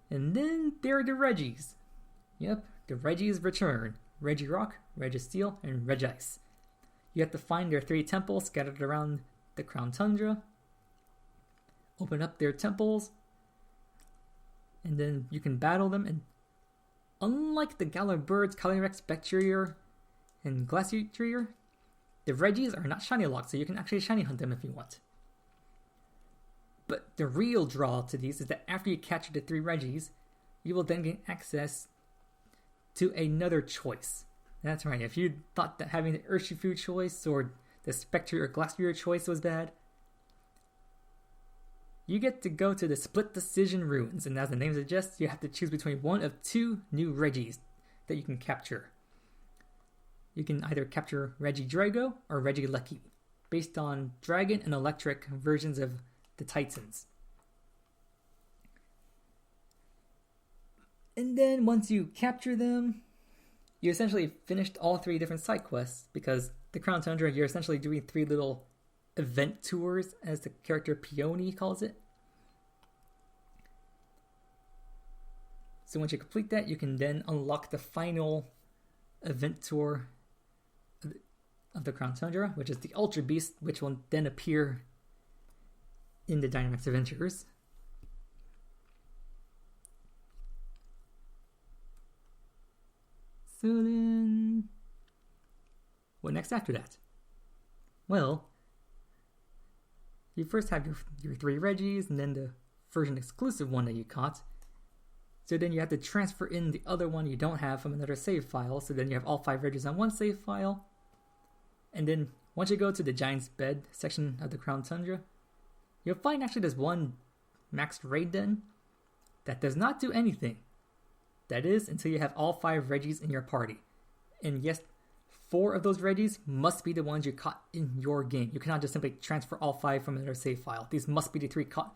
And then there are the Regis. Yep, the Regis return. Regirock, Registeel, and Regice. You have to find their 3 temples scattered around the Crown Tundra. Open up their temples. And then you can battle them. And unlike the Galar birds, Calyrex, Bacteria, and Glacier, the Regis are not shiny locked, so you can actually shiny hunt them if you want. But the real draw to these is that after you capture the 3 Regis, you will then gain access to another choice. That's right, if you thought that having the Urshifu choice or the Spectre or Glacier choice was bad, you get to go to the Split Decision Ruins, and as the name suggests, you have to choose between one of 2 new Regis that you can capture. You can either capture Regidrago or Regieleki, based on Dragon and Electric versions of the Titans. And then once you capture them, you essentially finished all 3 different side quests, because the Crown Tundra, you're essentially doing 3 little event tours, as the character Peony calls it. So once you complete that, you can then unlock the final event tour of the Crown Tundra, which is the Ultra Beast, which will then appear in the Dynamax Adventures. So then, what next after that? Well, you first have your 3 Regis, and then the version exclusive one that you caught. So then you have to transfer in the other one you don't have from another save file. So then you have all 5 Regis on one save file. And then once you go to the Giant's Bed section of the Crown Tundra, you'll find actually there's one maxed raid den that does not do anything. That is, until you have all 5 Regis in your party. And yes, 4 of those Regis must be the ones you caught in your game. You cannot just simply transfer all 5 from another save file. These must be the 3 caught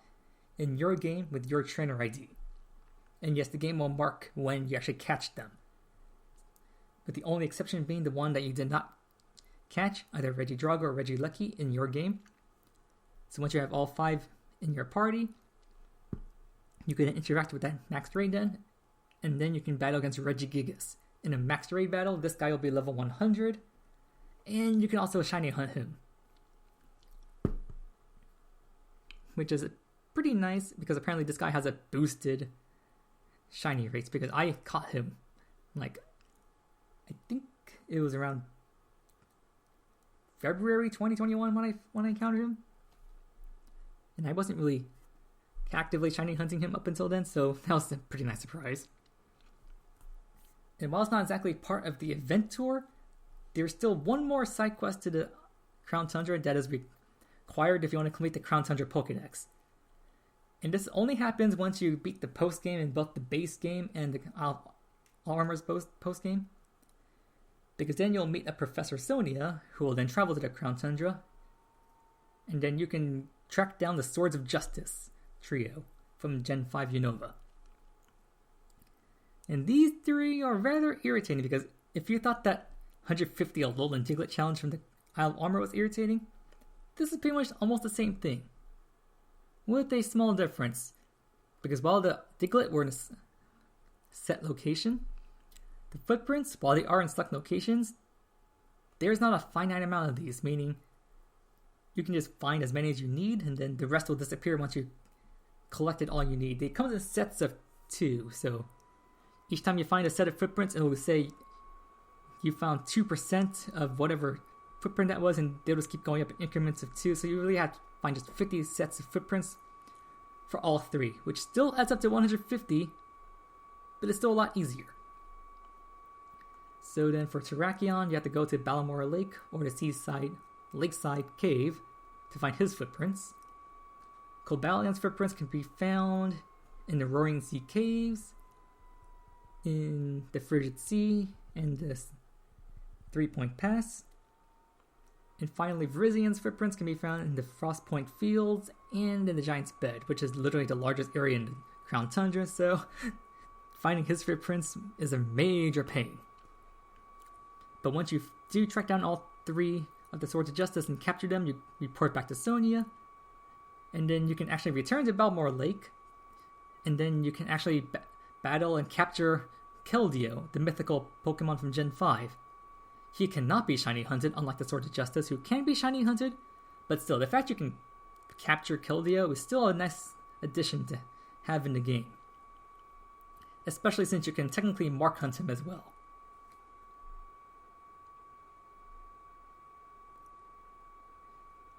in your game with your trainer ID. And yes, the game will mark when you actually catch them. But the only exception being the one that you did not catch, either Regidrago or Regieleki, in your game. So once you have all 5 in your party, you can interact with that maxed raid den, and then you can battle against Regigigas. In a maxed raid battle, this guy will be level 100, and you can also shiny hunt him. Which is pretty nice, because apparently this guy has a boosted shiny rates, because I caught him, I think it was around February 2021 when I encountered him. And I wasn't really actively shiny hunting him up until then, so that was a pretty nice surprise. And while it's not exactly part of the event tour, there's still one more side quest to the Crown Tundra that is required if you want to complete the Crown Tundra Pokédex. And this only happens once you beat the post-game in both the base game and the Armor's post-game. Because then you'll meet a Professor Sonia, who will then travel to the Crown Tundra. And then you can track down the Swords of Justice trio from Gen 5 Unova. And these 3 are rather irritating, because if you thought that 150 Alolan Diglett challenge from the Isle of Armor was irritating, this is pretty much almost the same thing. With a small difference. Because while the Diglett were in a set location, the footprints, while they are in select locations, there's not a finite amount of these, meaning you can just find as many as you need, and then the rest will disappear once you collected all you need. They come in sets of 2, so each time you find a set of footprints, it will say you found 2% of whatever footprint that was, and they'll just keep going up in increments of 2, so you really have to find just 50 sets of footprints for all 3, which still adds up to 150, but it's still a lot easier. So then for Terrakion, you have to go to Balamora Lake or the lakeside cave to find his footprints. Cobalion's footprints can be found in the Roaring Sea caves, in the Frigid Sea, and the 3-Point Pass. And finally, Virizian's footprints can be found in the Frostpoint Fields and in the Giant's Bed, which is literally the largest area in the Crown Tundra, so finding his footprints is a major pain. But once you do track down all 3 of the Swords of Justice and capture them, you report back to Sonia, and then you can actually return to Balmore Lake, and then you can actually battle and capture Keldeo, the mythical Pokemon from Gen 5. He cannot be shiny hunted, unlike the Swords of Justice, who can be shiny hunted, but still, the fact you can capture Keldeo is still a nice addition to have in the game. Especially since you can technically mark hunt him as well.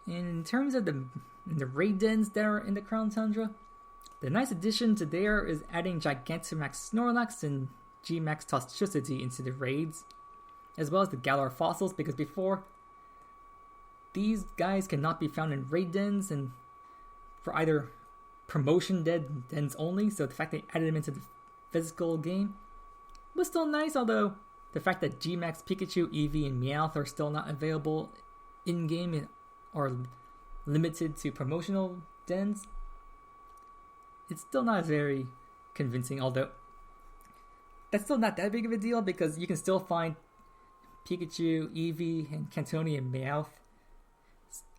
And in terms of the raid dens that are in the Crown Tundra, the nice addition to there is adding Gigantamax Snorlax and G-Max Toxtricity into the raids, as well as the Galar fossils, because before, these guys cannot be found in raid dens and for either promotion dens only, so the fact they added them into the physical game was still nice, although the fact that G-Max, Pikachu, Eevee, and Meowth are still not available in-game or limited to promotional dens, it's still not very convincing, although that's still not that big of a deal because you can still find Pikachu, Eevee, and Cantoni and Meowth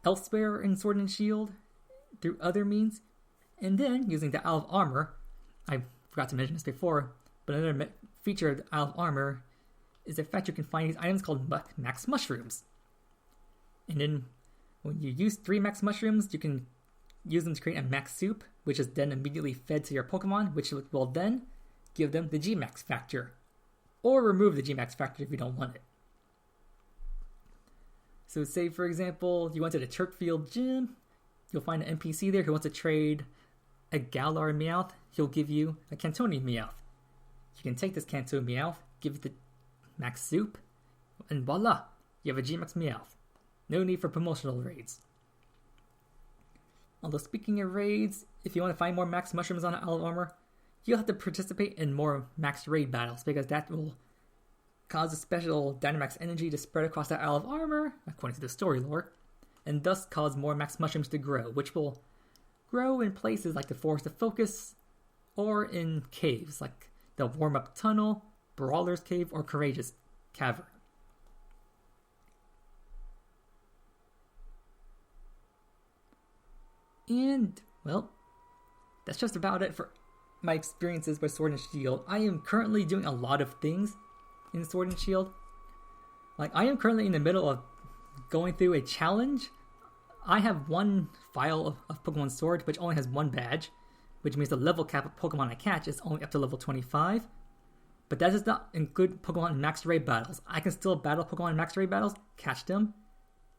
elsewhere in Sword and Shield through other means. And then, using the Isle of Armor, I forgot to mention this before, but another feature of the Isle of Armor is the fact you can find these items called Max Mushrooms. And then, when you use 3 Max Mushrooms, you can use them to create a Max Soup, which is then immediately fed to your Pokemon, which will then give them the G-Max factor. Or remove the G-Max factor if you don't want it. So say, for example, you went to the Turkfield Gym, you'll find an NPC there who wants to trade a Galar Meowth, he'll give you a Cantoni Meowth. You can take this Cantoni Meowth, give it the Max Soup, and voila, you have a G-Max Meowth. No need for promotional raids. Although speaking of raids, if you want to find more Max Mushrooms on Isle of Armor, you'll have to participate in more Max Raid battles, because that will cause a special Dynamax energy to spread across the Isle of Armor, according to the story lore, and thus cause more Max Mushrooms to grow, which will grow in places like the Forest of Focus, or in caves like the Warm-Up Tunnel, Brawler's Cave, or Courageous Cavern. And, well, that's just about it for my experiences with Sword and Shield. I am currently doing a lot of things in Sword and Shield. Like, I am currently in the middle of going through a challenge. I have one file of Pokemon Sword, which only has 1 badge, which means the level cap of Pokemon I catch is only up to level 25. But that does not include Pokemon in Max Raid battles. I can still battle Pokemon in Max Raid battles, catch them,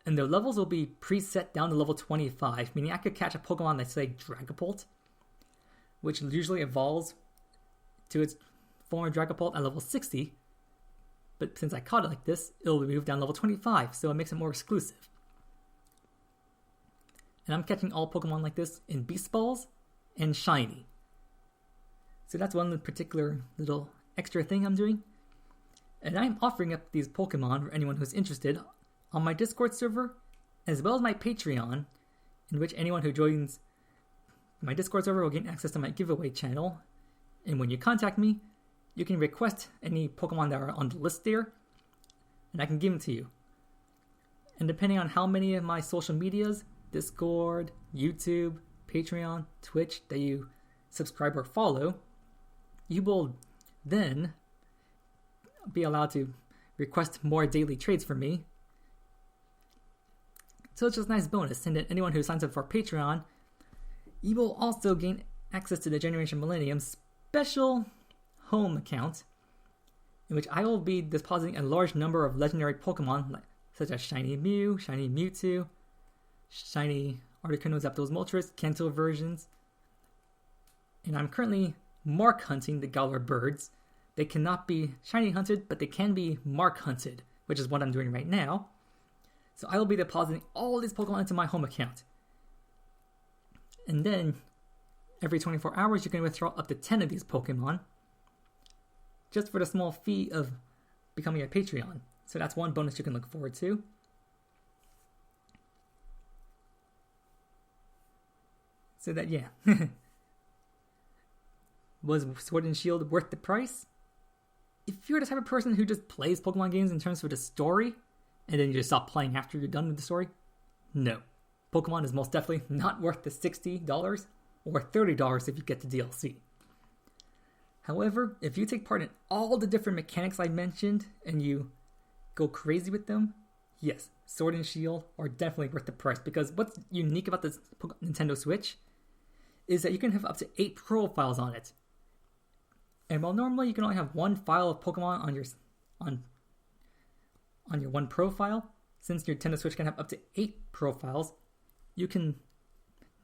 and their levels will be preset down to level 25, meaning I could catch a Pokemon that's say Dragapult, which usually evolves to its former Dragapult at level 60, but since I caught it like this, it'll be moved down level 25, so it makes it more exclusive. And I'm catching all Pokemon like this in Beast Balls and Shiny. So that's one particular little extra thing I'm doing. And I'm offering up these Pokemon for anyone who's interested on my Discord server, as well as my Patreon, in which anyone who joins my Discord server will gain access to my giveaway channel. And when you contact me, you can request any Pokemon that are on the list there, and I can give them to you. And depending on how many of my social medias, Discord, YouTube, Patreon, Twitch, that you subscribe or follow, you will then be allowed to request more daily trades from me. So it's just a nice bonus. And then anyone who signs up for Patreon, you will also gain access to the Generation Millennium special home account, in which I will be depositing a large number of legendary Pokemon, such as Shiny Mew, Shiny Mewtwo, Shiny Articuno, Zapdos, Moltres, Kanto versions. And I'm currently mark hunting the Galar birds. They cannot be shiny hunted, but they can be mark hunted, which is what I'm doing right now. So I will be depositing all these Pokemon into my home account. And then, every 24 hours, you can withdraw up to 10 of these Pokemon, just for the small fee of becoming a Patreon. So that's one bonus you can look forward to. So that, yeah. Was Sword and Shield worth the price? If you're the type of person who just plays Pokemon games in terms of the story, and then you just stop playing after you're done with the story, no. Pokemon is most definitely not worth the $60 or $30 if you get the DLC. However, if you take part in all the different mechanics I mentioned and you go crazy with them, yes, Sword and Shield are definitely worth the price, because what's unique about this Nintendo Switch is that you can have up to 8 profiles on it. And while normally you can only have one file of Pokemon on your one profile, since your Nintendo Switch can have up to 8 profiles, you can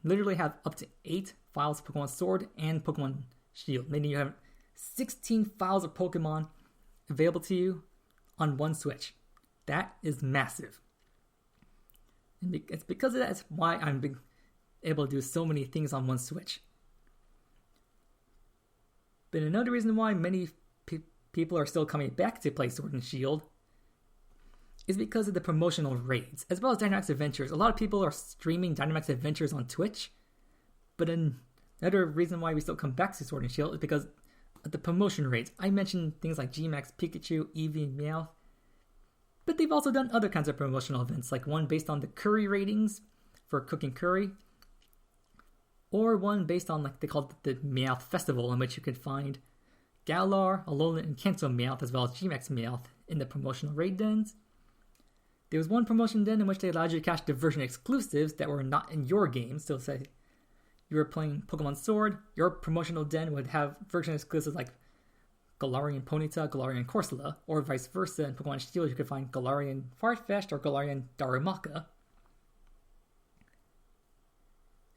literally have up to 8 files of Pokemon Sword and Pokemon Shield, meaning you have 16 files of Pokemon available to you on one Switch. That is massive. And it's because of that, it's why I'm able to do so many things on one Switch. But another reason why many people are still coming back to play Sword and Shield is because of the promotional raids, as well as Dynamax Adventures. A lot of people are streaming Dynamax Adventures on Twitch, but another reason why we still come back to Sword and Shield is because of the promotion raids. I mentioned things like Gmax, Pikachu, Eevee, Meowth, but they've also done other kinds of promotional events, like one based on the curry ratings for cooking curry, or one based on, like, they call it the Meowth Festival, in which you could find Galar, Alolan, and Kanto Meowth, as well as Gmax Meowth in the promotional raid dens. There was one promotion den in which they allowed you to catch diversion exclusives that were not in your game. So say you were playing Pokemon Sword, your promotional den would have version exclusives like Galarian Ponyta, Galarian Corsola, or vice versa. In Pokemon Shield, you could find Galarian Farfetch'd or Galarian Darumaka.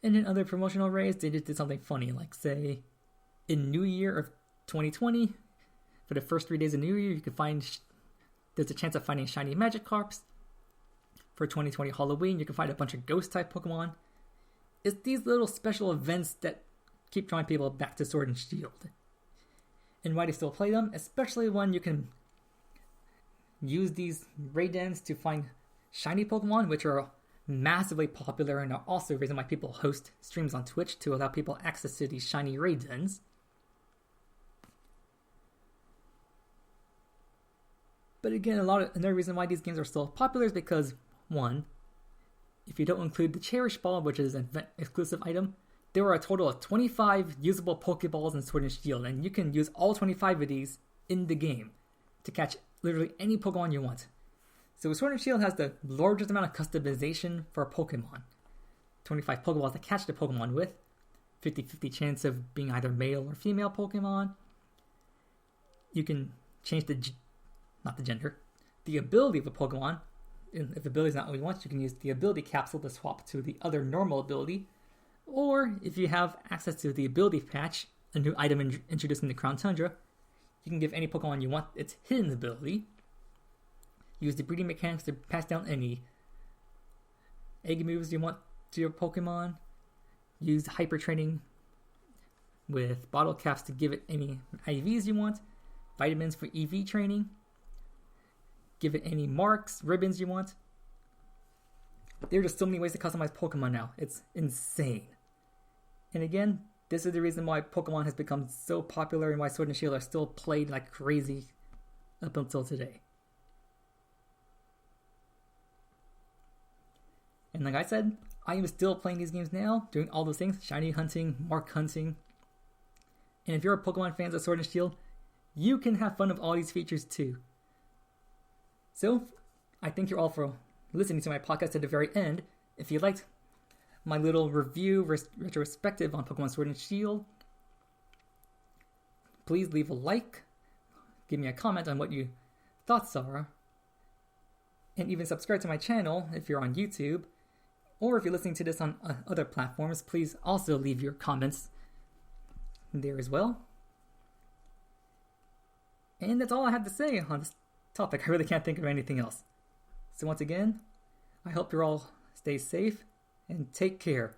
And in other promotional raids, they just did something funny, like say in New Year of 2020, for the first 3 days of New Year, you could find, there's a chance of finding shiny Magikarps. For 2020 Halloween, you can find a bunch of ghost-type Pokemon. It's these little special events that keep drawing people back to Sword and Shield. And why they still play them, especially when you can use these raid dens to find shiny Pokemon, which are massively popular and are also the reason why people host streams on Twitch to allow people access to these shiny raid dens. But again, another reason why these games are still popular is because, one, if you don't include the Cherish Ball, which is an event exclusive item, there are a total of 25 usable Pokeballs in Sword and Shield, and you can use all 25 of these in the game to catch literally any Pokemon you want. So Sword and Shield has the largest amount of customization for Pokemon. 25 Pokeballs to catch the Pokemon with, 50-50 chance of being either male or female Pokemon. You can change the ability of a Pokemon. If the ability is not what you want, you can use the ability capsule to swap to the other normal ability. Or if you have access to the ability patch, a new item introduced in the Crown Tundra, you can give any Pokemon you want its hidden ability. Use the breeding mechanics to pass down any egg moves you want to your Pokemon. Use hyper training with bottle caps to give it any IVs you want. Vitamins for EV training. Give it any marks, ribbons you want. There are just so many ways to customize Pokemon now. It's insane. And again, this is the reason why Pokemon has become so popular and why Sword and Shield are still played like crazy up until today. And like I said, I am still playing these games now, doing all those things, shiny hunting, mark hunting, And if you're a Pokemon fan of Sword and Shield, you can have fun with all these features too. So, I thank you all for listening to my podcast to the very end. If you liked my little review retrospective on Pokemon Sword and Shield, please leave a like, give me a comment on what your thoughts are, and even subscribe to my channel if you're on YouTube, or if you're listening to this on other platforms, please also leave your comments there as well. And that's all I have to say on this topic. I really can't think of anything else. So once again, I hope you all stay safe and take care.